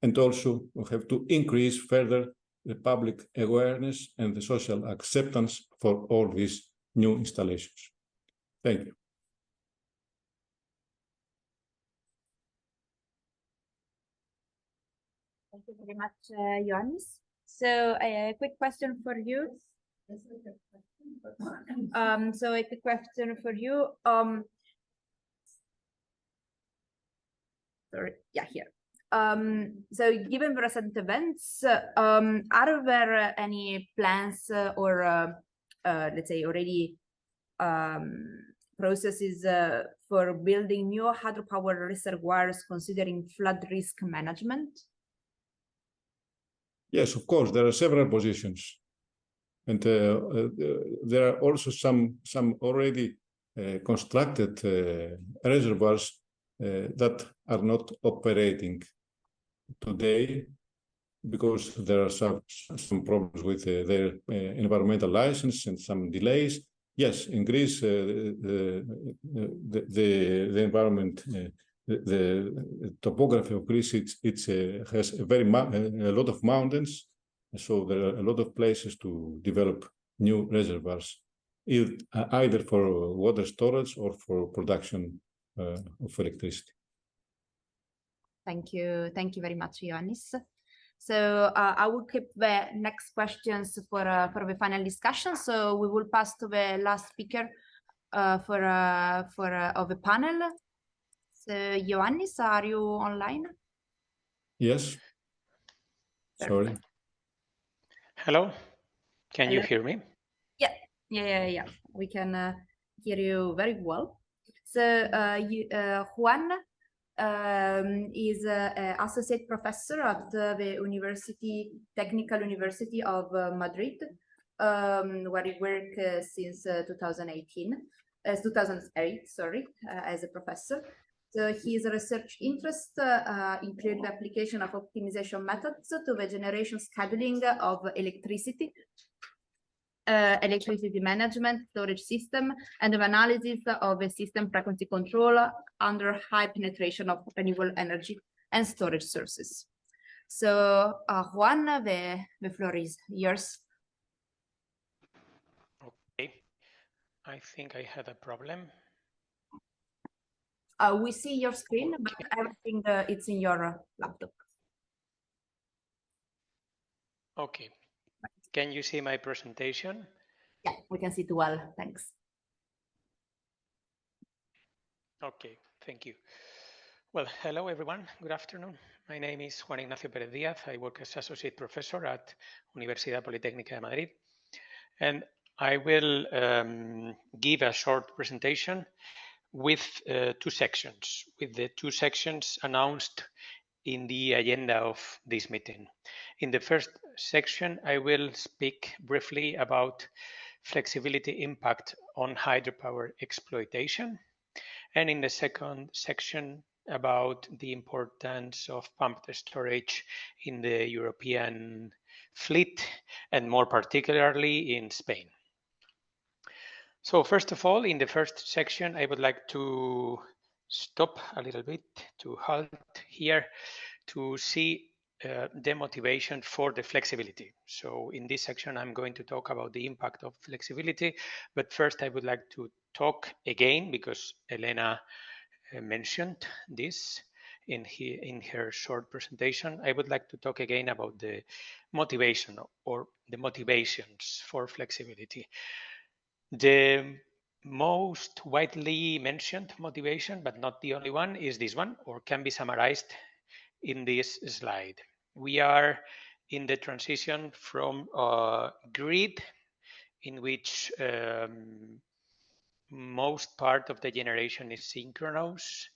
And also we have to increase further the public awareness and the social acceptance for all these new installations. Thank you. Thank you very much, Ioannis. So a quick question for you. So a quick question for you. Sorry, yeah, here. So given recent events, are there any plans or let's say already processes for building new hydropower reservoirs considering flood risk management? Yes, of course, there are several positions. And there are also some already constructed reservoirs that are not operating today because there are some problems with their environmental license and some delays. Yes, in Greece, the environment, the topography of Greece, it has a lot of mountains, so there are a lot of places to develop new reservoirs, either for water storage or for production of electricity. Thank you very much, Ioannis. So I will keep the next questions for the final discussion. So we will pass to the last speaker of the panel. So Ioannis, are you online? Yes. Sorry. Perfect. Hello. Can you Hello. hear me? Yeah. We can hear you very well. So Juan is an associate professor at the Technical University of Madrid, where he worked since 2008, as a professor. So his research interest include the application of optimization methods to the generation scheduling of electricity management, storage system, and the analysis of the system frequency control under high penetration of renewable energy and storage sources. So Juan, the floor is yours. Okay. I think I had a problem. We see your screen, but everything it's in your laptop. Okay. Can you see my presentation? Yeah, we can see it well. Thanks. Okay, thank you. Well, hello everyone. Good afternoon. My name is Juan Ignacio Pérez Diaz. I work as associate professor at Universidad Politécnica de Madrid, and I will give a short presentation with two sections, announced in the agenda of this meeting. In the first section, I will speak briefly about flexibility impact on hydropower exploitation. And in the second section, about the importance of pumped storage in the European fleet, and more particularly in Spain. So first of all, in the first section, I would like to stop a little bit, to halt here, to see the motivation for the flexibility. So in this section, I'm going to talk about the impact of flexibility, but first I would like to talk again, because Elena mentioned this in her short presentation. I would like to talk again about the motivation or the motivations for flexibility. The most widely mentioned motivation, but not the only one, is this one, or can be summarized in this slide. We are in the transition from a grid in which most part of the generation is synchronous,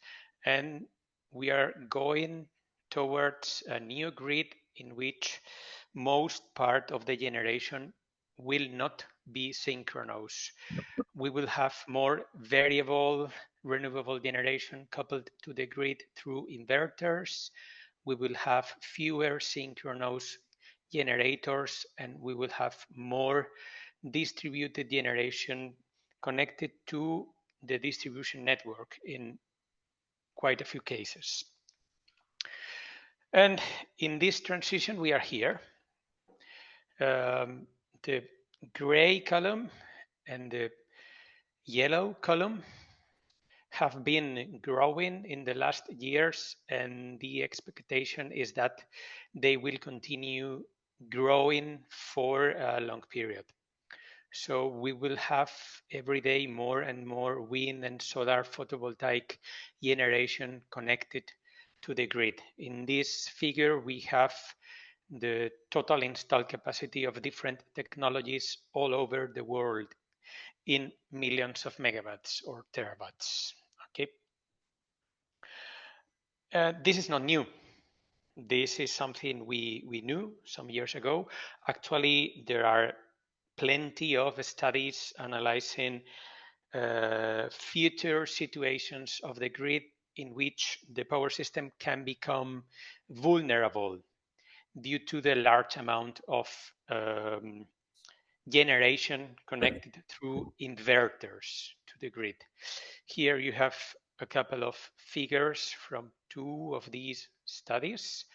and we are going towards a new grid in which most part of the generation will not be synchronous. We will have more variable renewable generation coupled to the grid through inverters. We will have fewer synchronous generators, and we will have more distributed generation connected to the distribution network in quite a few cases. And in this transition, we are here. The gray column and the yellow column have been growing in the last years, and the expectation is that they will continue growing for a long period. So we will have every day more and more wind and solar photovoltaic generation connected to the grid. In this figure, we have the total installed capacity of different technologies all over the world in millions of megawatts or terawatts. Okay. This is not new. This is something we knew some years ago. Actually, there are plenty of studies analyzing future situations of the grid in which the power system can become vulnerable due to the large amount of generation connected through inverters to the grid. Here you have a couple of figures from two of these studies.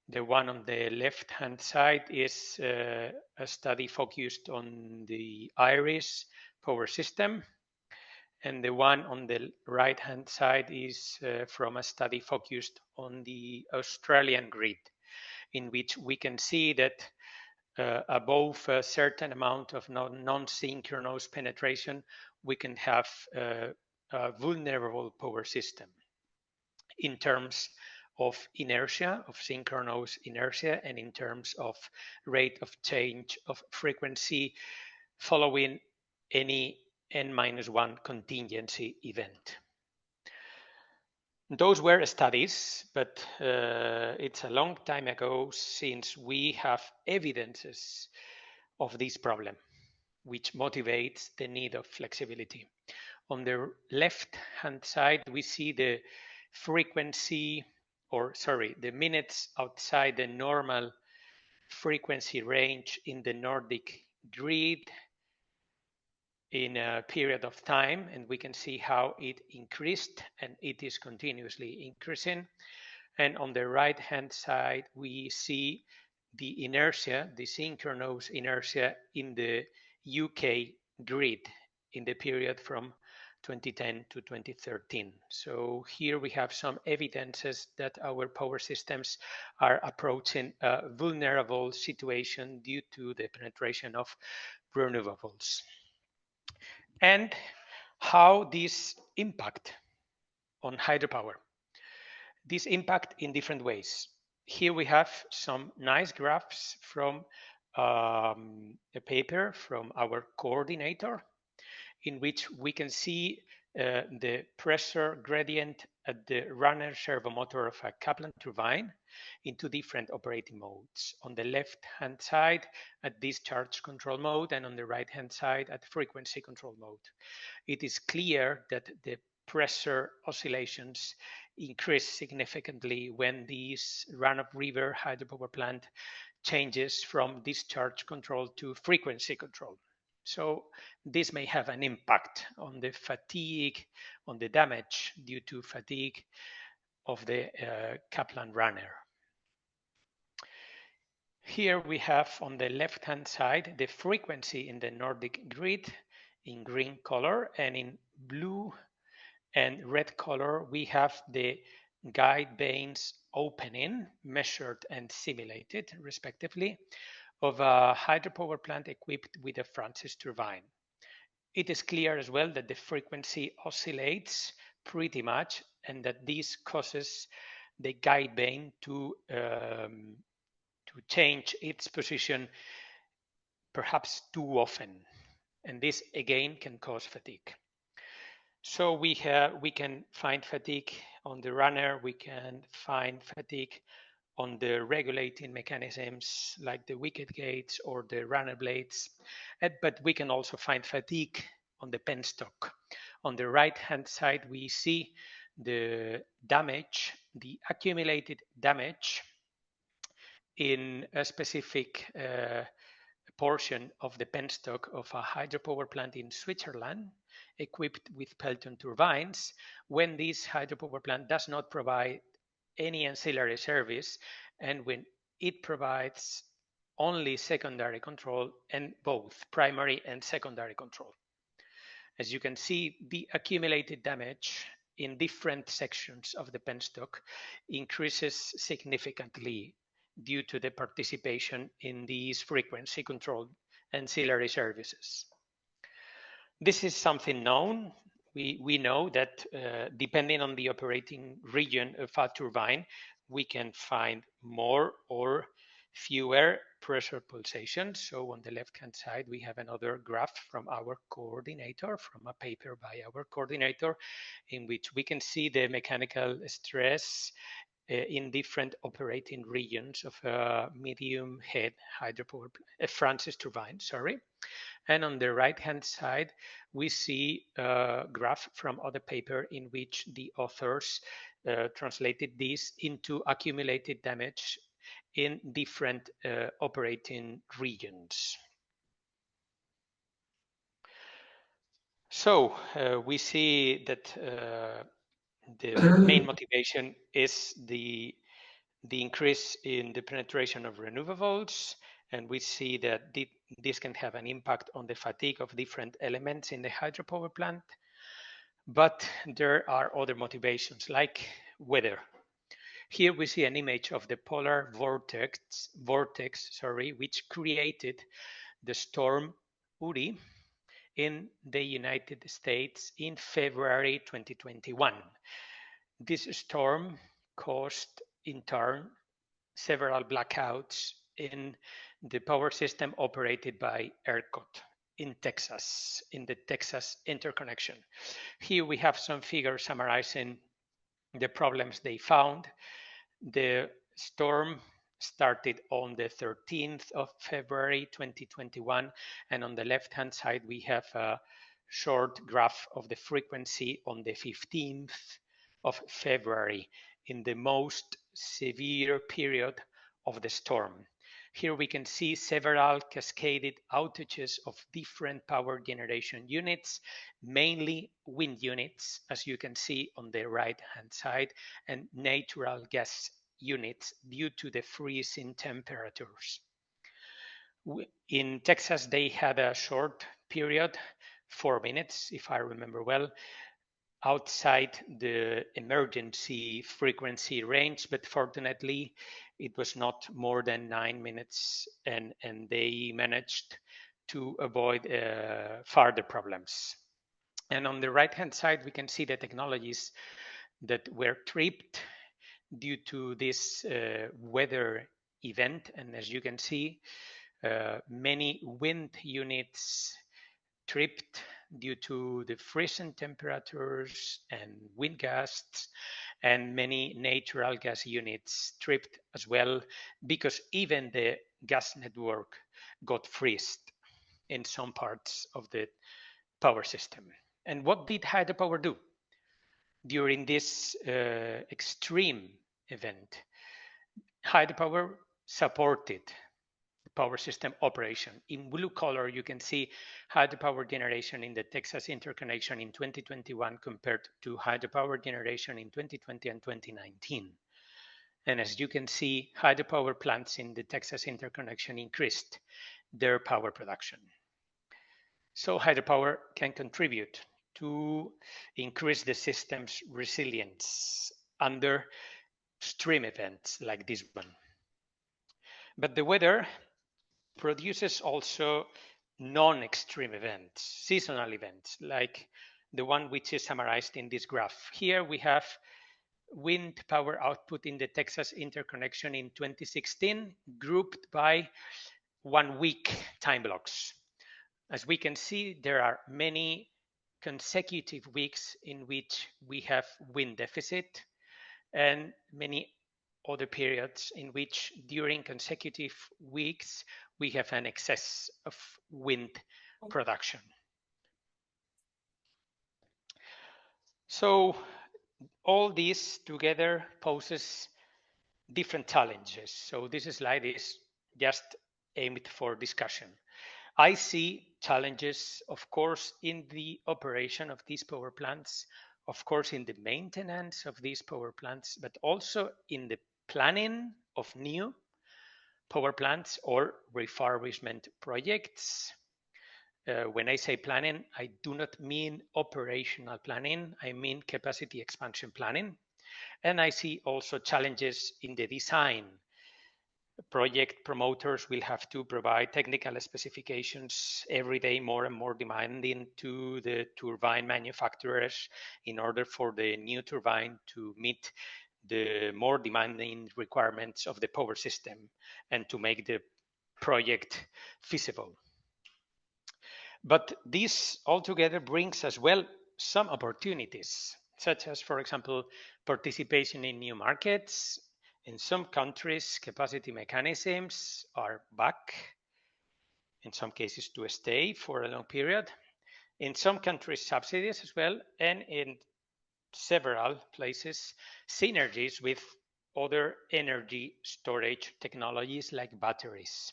The one on the left-hand side is a study focused on the Irish power system, and the one on the right-hand side is from a study focused on the Australian grid, in which we can see that above a certain amount of non-synchronous penetration, we can have a vulnerable power system in terms of inertia, of synchronous inertia, and in terms of rate of change of frequency following any n-1 contingency event. Those were studies, but it's a long time ago since we have evidences of this problem, which motivates the need of flexibility. On the left-hand side, we see the frequency, the minutes outside the normal frequency range in the Nordic grid in a period of time, and we can see how it increased, and it is continuously increasing. And on the right-hand side, we see the inertia, the synchronous inertia in the UK grid in the period from 2010 to 2013. So here we have some evidences that our power systems are approaching a vulnerable situation due to the penetration of renewables. And how this impact on hydropower. This impact in different ways. Here we have some nice graphs from a paper from our coordinator, in which we can see the pressure gradient at the runner servo motor of a Kaplan turbine in two different operating modes. On the left-hand side at discharge control mode, and on the right-hand side at frequency control mode. It is clear that the pressure oscillations increase significantly when this run-of-river hydropower plant changes from discharge control to frequency control. So this may have an impact on the fatigue, on the damage due to fatigue of the Kaplan runner. Here we have on the left-hand side the frequency in the Nordic grid in green color, and in blue And red color, we have the guide vanes opening, measured and simulated, respectively, of a hydropower plant equipped with a Francis turbine. It is clear as well that the frequency oscillates pretty much, and that this causes the guide vane to change its position perhaps too often, and this again can cause fatigue. So we can find fatigue on the runner, we can find fatigue on the regulating mechanisms like the wicket gates or the runner blades, but we can also find fatigue on the penstock. On the right-hand side, we see the damage, the accumulated damage in a specific portion of the penstock of a hydropower plant in Switzerland equipped with Pelton turbines, when this hydropower plant does not provide any ancillary service, and when it provides only secondary control, and both primary and secondary control. As you can see, the accumulated damage in different sections of the penstock increases significantly due to the participation in these frequency controlled ancillary services. This is something known. We know that depending on the operating region of a turbine, we can find more or fewer pressure pulsations. So on the left-hand side, we have another graph from our coordinator, from a paper by our coordinator, in which we can see the mechanical stress in different operating regions of a medium head hydropower Francis turbine, sorry. And on the right-hand side, we see a graph from other paper in which the authors translated this into accumulated damage in different operating regions. So we see that the main motivation is the increase in the penetration of renewables, and we see that this can have an impact on the fatigue of different elements in the hydropower plant. But there are other motivations like weather. Here we see an image of the polar vortex, which created the storm Uri in the United States in February 2021. This storm caused, in turn, several blackouts in the power system operated by ERCOT in Texas, in the Texas interconnection. Here we have some figures summarizing the problems they found. The storm started on the 13th of February 2021, and on the left-hand side we have a short graph of the frequency on the 15th of February, in the most severe period of the storm. Here we can see several cascaded outages of different power generation units, mainly wind units, as you can see on the right-hand side, and natural gas units due to the freezing temperatures. In Texas, they had a short period, 4 minutes, if I remember well, outside the emergency frequency range, but fortunately it was not more than 9 minutes, and they managed to avoid further problems. And on the right-hand side, we can see the technologies that were tripped due to this weather event. And as you can see, many wind units tripped due to the freezing temperatures and wind gusts, and many natural gas units tripped as well, because even the gas network got freezed in some parts of the power system. And what did hydropower do during this extreme event? Hydropower supported power system operation. In blue color, you can see hydropower generation in the Texas interconnection in 2021 compared to hydropower generation in 2020 and 2019. And as you can see, hydropower plants in the Texas interconnection increased their power production. So hydropower can contribute to increase the system's resilience under extreme events like this one. But the weather produces also non-extreme events, seasonal events, like the one which is summarized in this graph. Here we have wind power output in the Texas interconnection in 2016, grouped by 1 week time blocks. As we can see, there are many consecutive weeks in which we have wind deficit and many other periods in which during consecutive weeks we have an excess of wind production. So all this together poses different challenges. So this slide is just aimed for discussion. I see challenges, of course, in the operation of these power plants, of course, in the maintenance of these power plants, but also in the planning of new power plants or refurbishment projects. When I say planning, I do not mean operational planning, I mean capacity expansion planning. And I see also challenges in the design. Project promoters will have to provide technical specifications every day, more and more demanding to the turbine manufacturers in order for the new turbine to meet the more demanding requirements of the power system and to make the project feasible. But this altogether brings as well some opportunities, such as, for example, participation in new markets. In some countries, capacity mechanisms are back, in some cases to stay for a long period. In some countries, subsidies as well, and in several places, synergies with other energy storage technologies like batteries.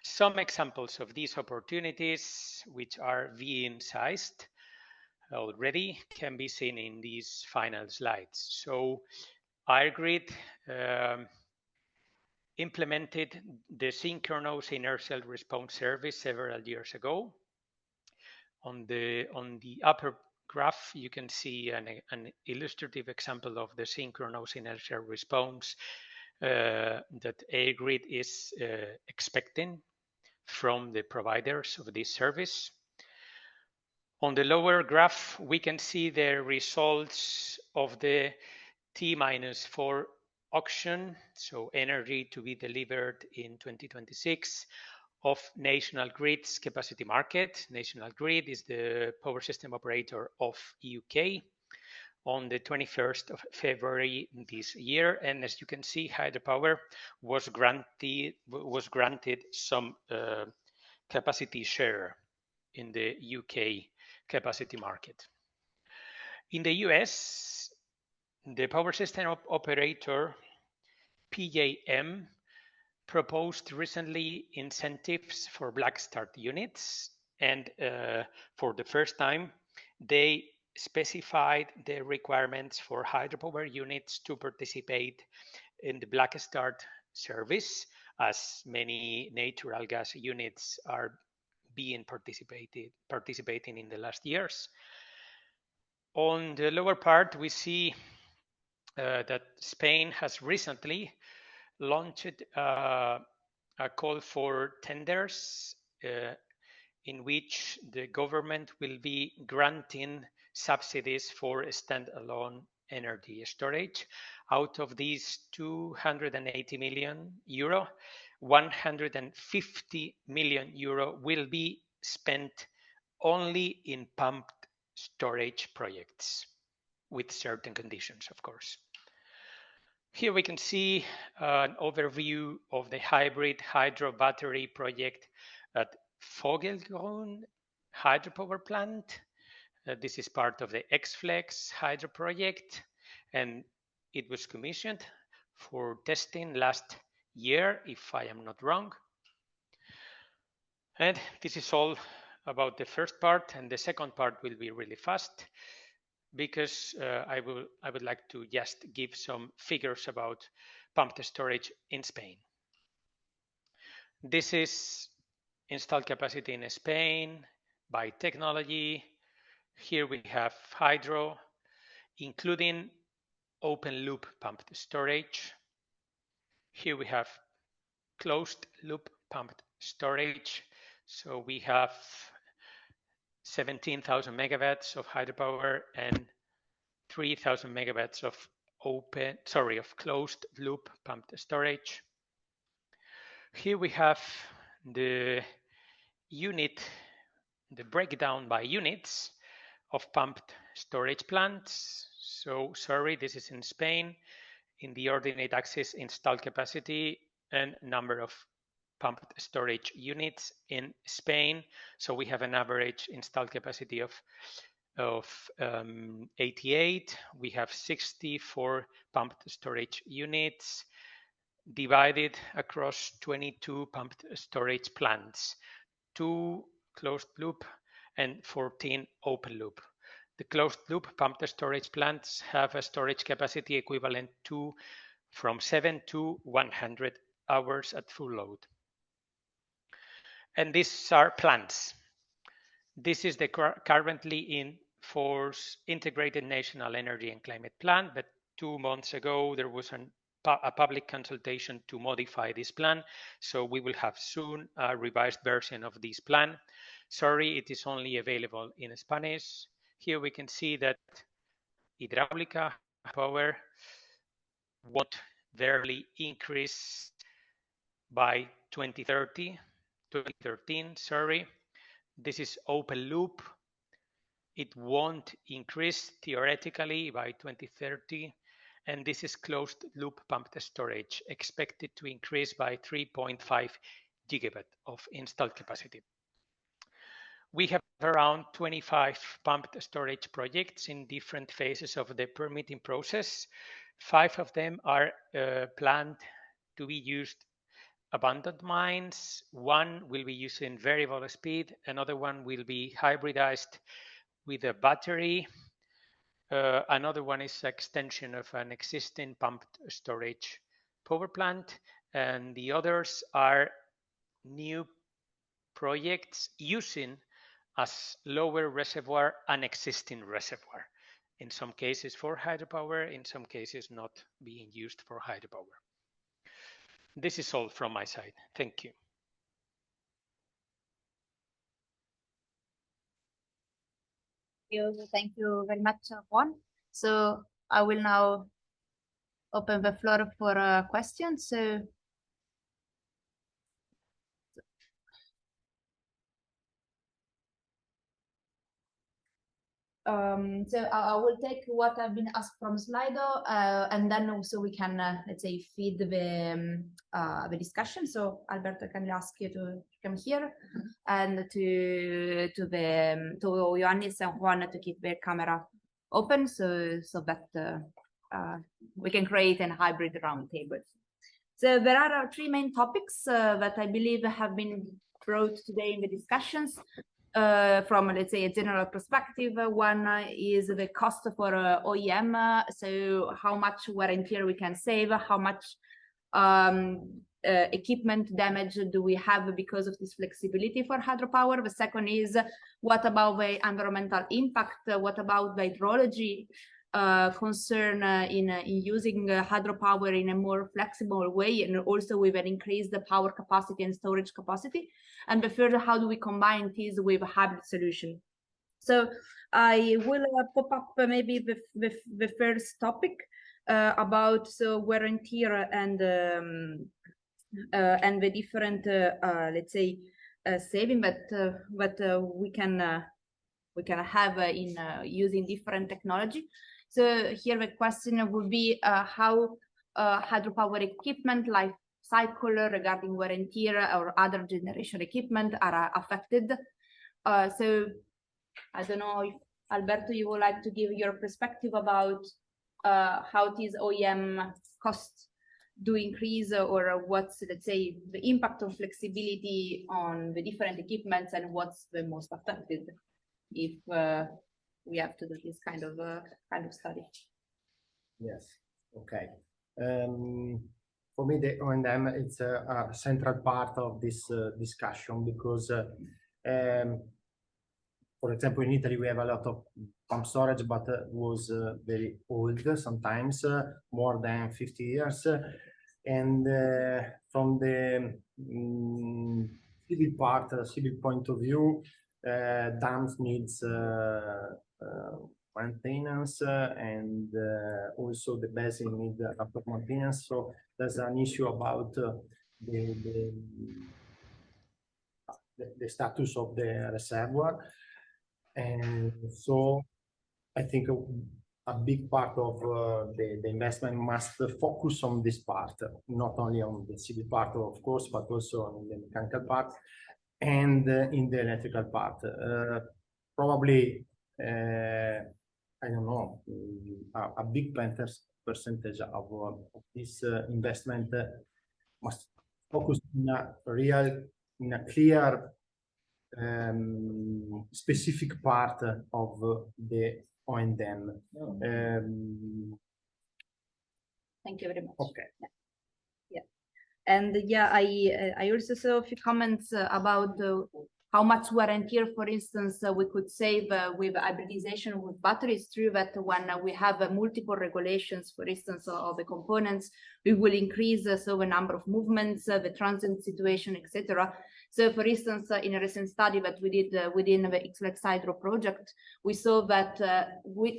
Some examples of these opportunities, which are V-sized already, can be seen in these final slides. So EirGrid implemented the synchronous inertial response service several years ago. On the upper graph, you can see an illustrative example of the synchronous inertial response that EirGrid is expecting from the providers of this service. On the lower graph, we can see the results of the T-4 auction, so energy to be delivered in 2026 of National Grid's capacity market. National Grid is the power system operator of UK on the 21st of February this year. And as you can see, hydropower was granted some capacity share in the UK capacity market. In the US, the power system operator PJM proposed recently incentives for black start units, and for the first time they specified the requirements for hydropower units to participate in the black start service, as many natural gas units are being participating in the last years. On the lower part, we see that Spain has recently launched a call for tenders in which the government will be granting subsidies for standalone energy storage. Out of these 280 million euro, 150 million euro will be spent only in pumped storage projects, with certain conditions, of course. Here we can see an overview of the hybrid hydro battery project at Vogelgrund hydropower plant. This is part of the X-Flex hydro project, and it was commissioned for testing last year, if I am not wrong. And this is all about the first part, and the second part will be really fast, because I would like to just give some figures about pumped storage in Spain. This is installed capacity in Spain by technology. Here we have hydro, including open loop pumped storage. Here we have closed loop pumped storage. So we have 17,000 megawatts of hydropower and 3,000 megawatts of closed loop pumped storage. Here we have the breakdown by units of pumped storage plants. So sorry, this is in Spain, in the ordinate axis installed capacity and number of pumped storage units in Spain. So we have an average installed capacity of 88. We have 64 pumped storage units divided across 22 pumped storage plants, 2 closed loop and 14 open loop. The closed loop pumped storage plants have a storage capacity equivalent to from 7 to 100 hours at full load. And these are plants. This is the currently in force integrated national energy and climate plan, but 2 months ago there was a public consultation to modify this plan, so we will have soon a revised version of this plan. Sorry, it is only available in Spanish. Here we can see that hydráulica power won't barely increase by 2013, sorry. This is open loop. It won't increase theoretically by 2030. And this is closed loop pumped storage, expected to increase by 3.5 gigawatt of installed capacity. We have around 25 pumped storage projects in different phases of the permitting process. 5 of them are planned to be used abandoned mines. 1 will be using variable speed. Another one will be hybridized with a battery. Another one is extension of an existing pumped storage power plant. And the others are new projects using as lower reservoir an existing reservoir. In some cases for hydropower, in some cases not being used for hydropower. This is all from my side. Thank you. Thank you very much, Juan. So I will now open the floor for questions. So I will take what I've been asked from Slido, and then also we can, let's say, feed the discussion. So Alberto, can I ask you to come here and to Ioannis and Juan to keep their camera open, so that we can create a hybrid roundtable. So there are 3 main topics that I believe have been brought today in the discussions. From, let's say, a general perspective. One is the cost for OEM, so how much wear and tear we can save, how much equipment damage do we have because of this flexibility for hydropower. The second is, what about the environmental impact? What about the hydrology concern in using hydropower in a more flexible way, and also with an increased power capacity and storage capacity? And the third, how do we combine these with a hybrid solution? So I will pop up maybe the first topic about wear and tear and the different let's say saving that we can have in using different technology. So here the question would be how hydropower equipment life cycle regarding wear and tear or other generation equipment are affected. So I don't know if Alberto, you would like to give your perspective about how these OEM costs do increase, or what's, let's say, the impact of flexibility on the different equipments, and what's the most affected if we have to do this kind of study. Yes. Okay. For me, the O&M, it's a central part of this discussion, because for for example, in Italy, we have a lot of pump storage, but was very old, sometimes more than 50 years. And from the civil point of view, dams needs maintenance, and also the basin needs rapid maintenance. So there's an issue about the status of the reservoir. And so I think a big part of the investment must focus on this part, not only on the civil part, of course, but also on the mechanical part and in the electrical part. Probably, I don't know, a big percentage of this investment must focus in a clear specific part of the O&M. Thank you very much. Okay. Yeah. And yeah, I also saw a few comments about how much wear and tear, for instance, we could save with hybridization with batteries. True that when we have multiple regulations, for instance, of the components, we will increase so the number of movements, the transit situation, etc. So, for instance, in a recent study that we did within the Reykjavik Hydro project, we saw that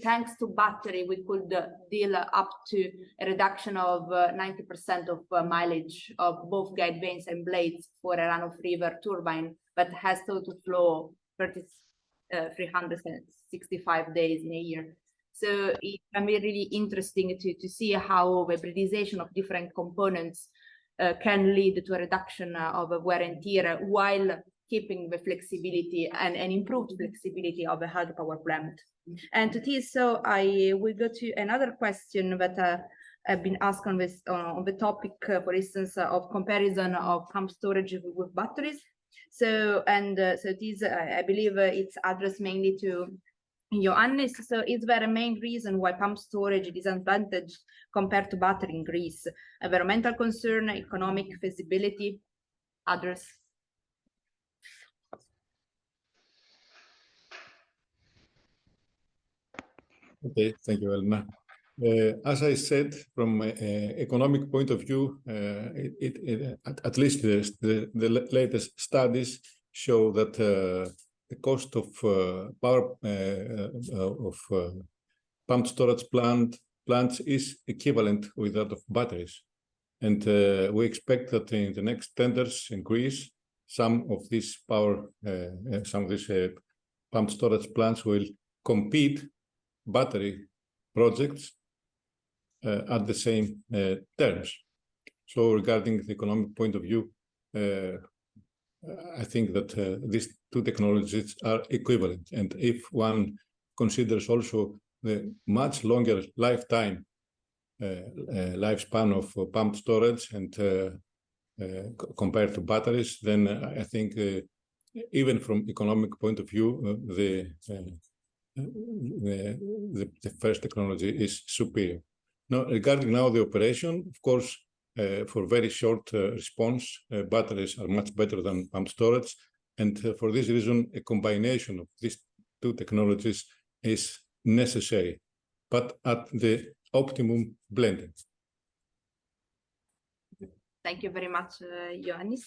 thanks to battery, we could deal up to a reduction of 90% of mileage of both guide vanes and blades for a run-off river turbine that has total flow 365 days in a year. So it can be really interesting to see how the hybridization of different components can lead to a reduction of wear and tear while keeping the flexibility and improved flexibility of a hydropower plant. And to this, so I will go to another question that have been asked on the topic, for instance, of comparison of pump storage with batteries. So this, I believe it's addressed mainly to Ioannis. So is there a main reason why pump storage is disadvantaged compared to battery in Greece? Environmental concern, economic feasibility, others? Okay, thank you, Elena. As I said, from an economic point of view, at least the latest studies show that the cost of power of pumped storage plants is equivalent with that of batteries. And we expect that in the next tenders in Greece, some of these pumped storage plants will compete battery projects at the same terms. So regarding the economic point of view, I think that these two technologies are equivalent. And if one considers also the much longer lifespan of pumped storage and compared to batteries, then I think even from economic point of view, the first technology is superior. Now, regarding now the operation, of course, for very short response, batteries are much better than pumped storage. And for this reason, a combination of these two technologies is necessary, but at the optimum blending. Thank you very much, Ioannis.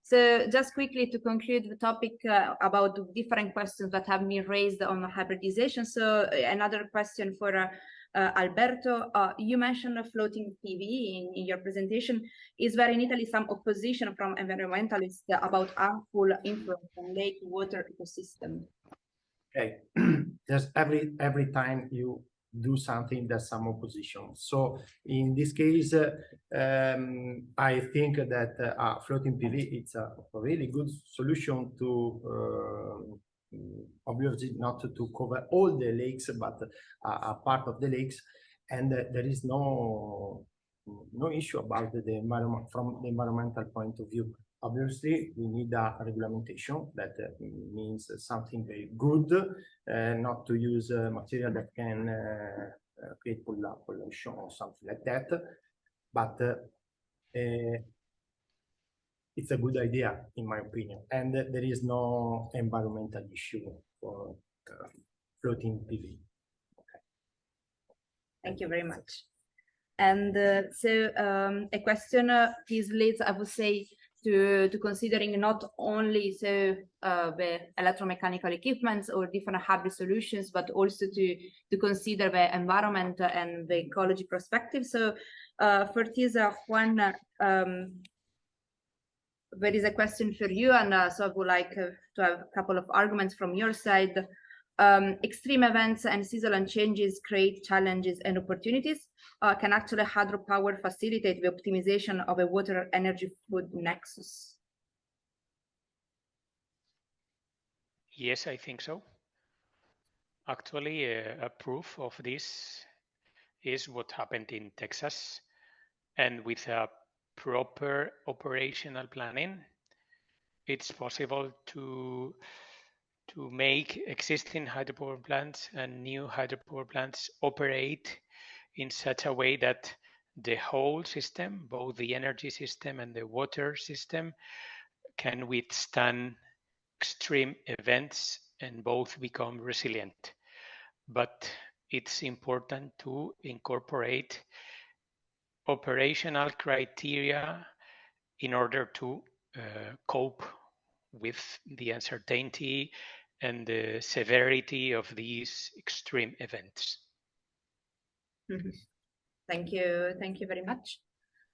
So just quickly to conclude the topic about the different questions that have been raised on hybridization. So another question for Alberto, you mentioned floating PV in your presentation. Is there in Italy some opposition from environmentalists about harmful influence on lake water ecosystem? Okay, there's every time you do something, there's some opposition. So in this case, I think that floating PV, it's a really good solution to obviously not to cover all the lakes, but a part of the lakes, and there is no issue about the environment from the environmental point of view. Obviously, we need a regulation that means something very good, not to use material that can create pollution or something like that. But it's a good idea, in my opinion. And there is no environmental issue for floating PV. Okay. Thank you very much. And a question this leads, I would say, to considering not only the electromechanical equipments or different hybrid solutions, but also to consider the environment and the ecology perspective. So for this, Juan, there is a question for you, and so I would like to have a couple of arguments from your side. Extreme events and seasonal changes create challenges and opportunities. Can actually hydropower facilitate the optimization of a water energy food nexus? Yes, I think so. Actually, a proof of this is what happened in Texas. And with a proper operational planning, it's possible to make existing hydropower plants and new hydropower plants operate in such a way that the whole system, both the energy system and the water system, can withstand extreme events and both become resilient. But it's important to incorporate operational criteria in order to cope with the uncertainty and the severity of these extreme events. Mm-hmm. Thank you very much.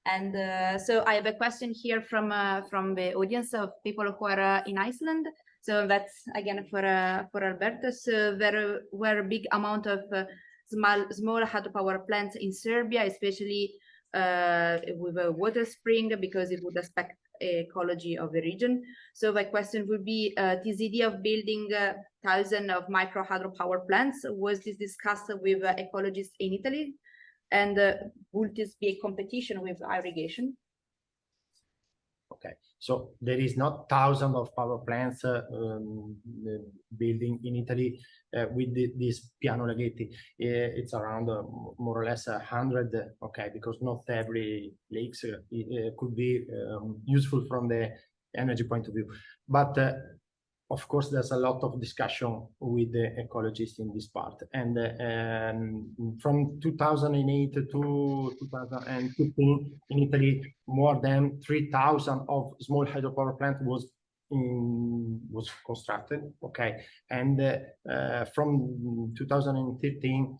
And so I have a question here from the audience of people who are in Iceland. So that's again for Alberto. So there were a big amount of small hydropower plants in Serbia, especially with a water spring, because it would affect ecology of the region. So my question would be, this idea of building thousands of micro hydropower plants, was this discussed with ecologists in Italy? And would this be a competition with irrigation? Okay, so there is not thousands of power plants building in Italy with this piano laghetti. It's around more or less 100. Okay, because not every lakes could be useful from the energy point of view, but of course, there's a lot of discussion with the ecologists in this part. And from 2008 to 2015, in Italy, more than 3,000 of small hydropower plant was constructed. Okay, and from 2013,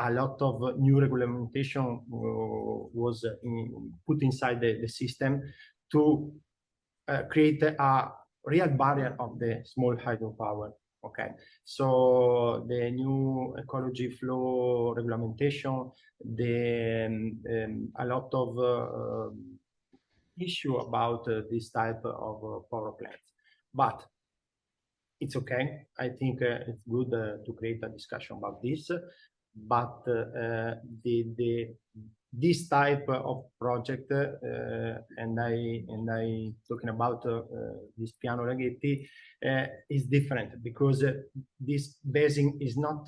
a lot of new regulation was put inside the system to create a real barrier of the small hydropower. Okay, so the new ecology flow regulation, a lot of issue about this type of power plants, but it's okay. I think it's good to create a discussion about this, but this type of project, and I talking about this piano laghetti, is different because this basin is not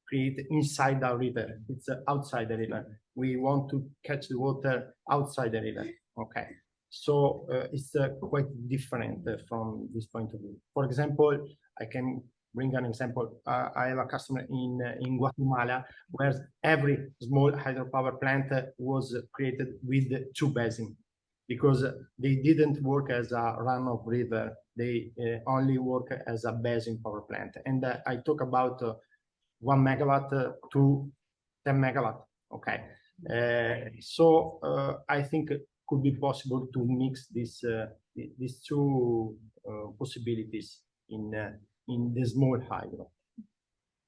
created inside the river, it's outside the river. We want to catch the water outside the river. Okay, so it's quite different from this point of view. For example, I can bring an example. I have a customer in Guatemala where every small hydropower plant was created with two basins because they didn't work as a run of river. They only work as a basin power plant. And I talk about 1 megawatt to 10 megawatt. Okay. So I think it could be possible to mix these two possibilities in the small hydro.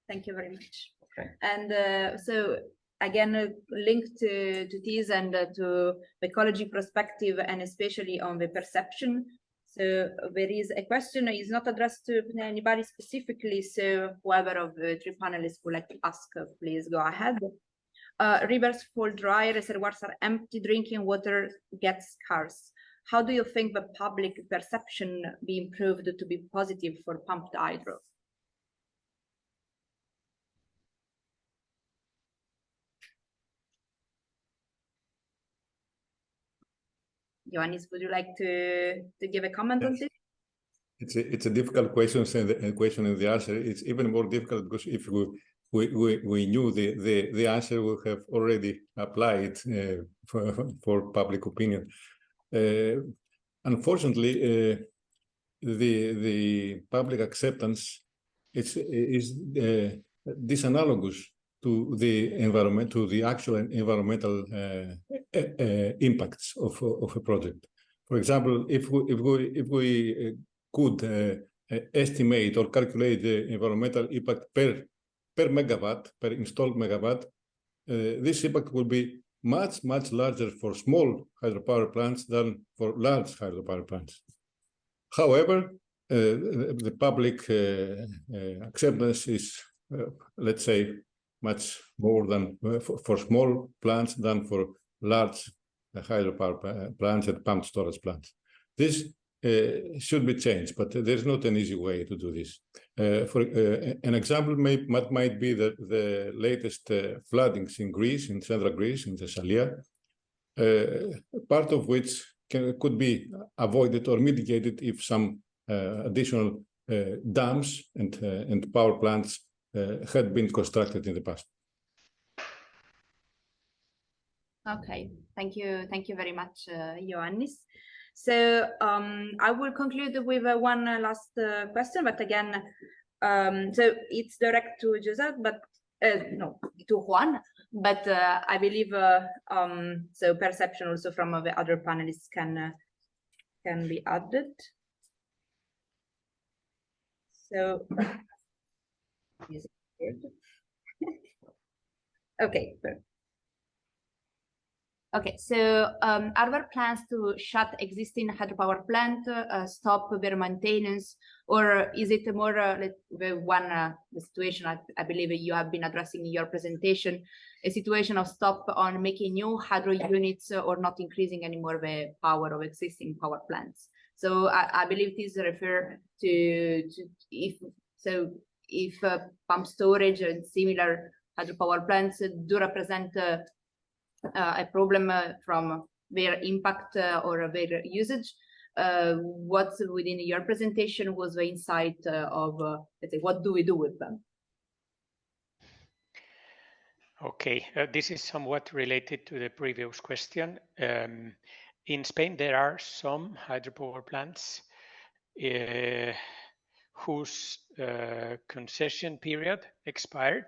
Thank you very much. Okay. And so again, linked to this and to the ecology perspective, and especially on the perception. So there is a question, is not addressed to anybody specifically. So whoever of the three panelists would like to ask, please go ahead. Rivers fall dry, reservoirs are empty, drinking water gets scarce. How do you think the public perception be improved to be positive for pumped hydro? Ioannis, would you like to give a comment on this? It's a difficult question, and the answer is even more difficult because if we knew the answer, we have already applied for public opinion. Unfortunately, the public acceptance is disanalogous to the environment, to the actual environmental impacts of a project. For example, if we could estimate or calculate the environmental impact per megawatt, per installed megawatt, this impact will be much larger for small hydropower plants than for large hydropower plants. However, the public acceptance is, let's say, much more than for small plants than for large hydropower plants and pumped storage plants. This should be changed, but there's not an easy way to do this. For an example might be that the latest floodings in Greece, in central Greece, in Thessalia, part of which could be avoided or mitigated if some additional dams and power plants had been constructed in the past. Okay, thank you very much, Ioannis. So I will conclude with one last question, but again, so it's direct to Joseph, but no, to Juan, but I believe so perception also from the other panelists can be added. So is it okay. Okay, so are there plans to shut existing hydropower plant, stop their maintenance, or is it more the situation I believe you have been addressing in your presentation, a situation of stop on making new hydro units or not increasing anymore the power of existing power plants? So I believe this refers to if pump storage and similar hydropower plants do represent a problem from their impact or their usage. What's within your presentation was the insight of, let's say, what do we do with them? Okay, this is somewhat related to the previous question. In Spain, there are some hydropower plants whose concession period expired,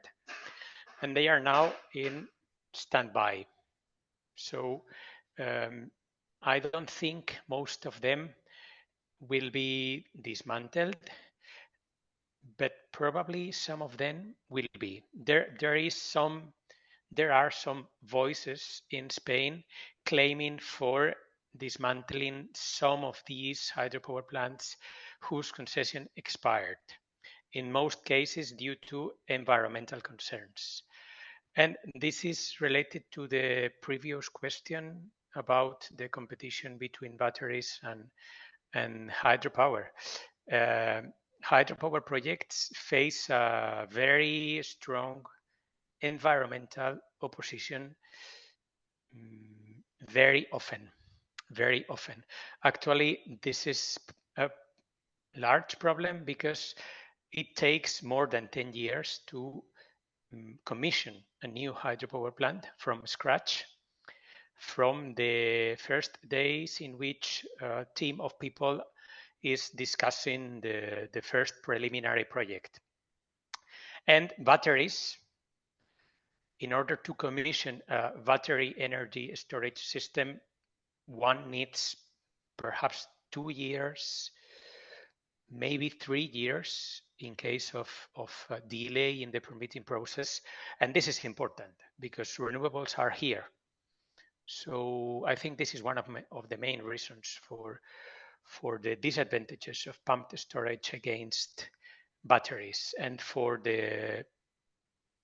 and they are now in standby. So I don't think most of them will be dismantled, but probably some of them will be. There are some voices in Spain claiming for dismantling some of these hydropower plants whose concession expired, in most cases due to environmental concerns. And this is related to the previous question about the competition between batteries and hydropower. Hydropower projects face a very strong environmental opposition very often. Actually, this is a large problem because it takes more than 10 years to commission a new hydropower plant from scratch, from the first days in which a team of people is discussing the first preliminary project. And batteries, in order to commission a battery energy storage system, one needs perhaps 2 years, maybe 3 years in case of a delay in the permitting process. And this is important because renewables are here. So I think this is one of the main reasons for the disadvantages of pumped storage against batteries and for the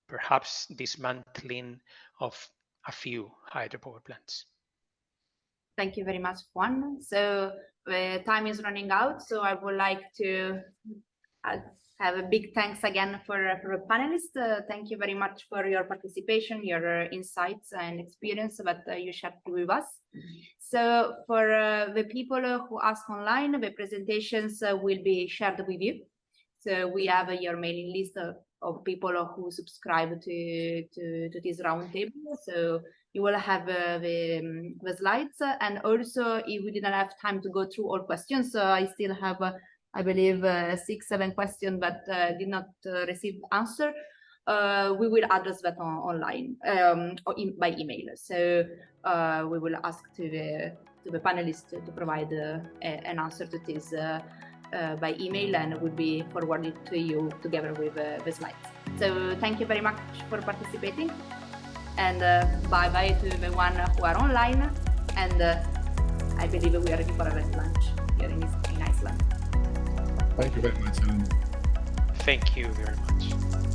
perhaps dismantling of a few hydropower plants. Thank you very much, Juan. So the time is running out, so I would like to have a big thanks again for the panelists. Thank you very much for your participation, your insights and experience that you shared with us. So for the people who ask online, the presentations will be shared with you. So we have your mailing list of people who subscribe to this roundtable. So you will have the slides, and also if we didn't have time to go through all questions, I still have, I believe, 6-7 questions that did not receive answer. We will address that online or by email. So we will ask to the panelists to provide an answer to this by email, and will be forwarded to you together with the slides. So thank you very much for participating, and bye bye to the one who are online, and I believe we are ready for a lunch here in Iceland. Thank you very much, Elena. Thank you very much.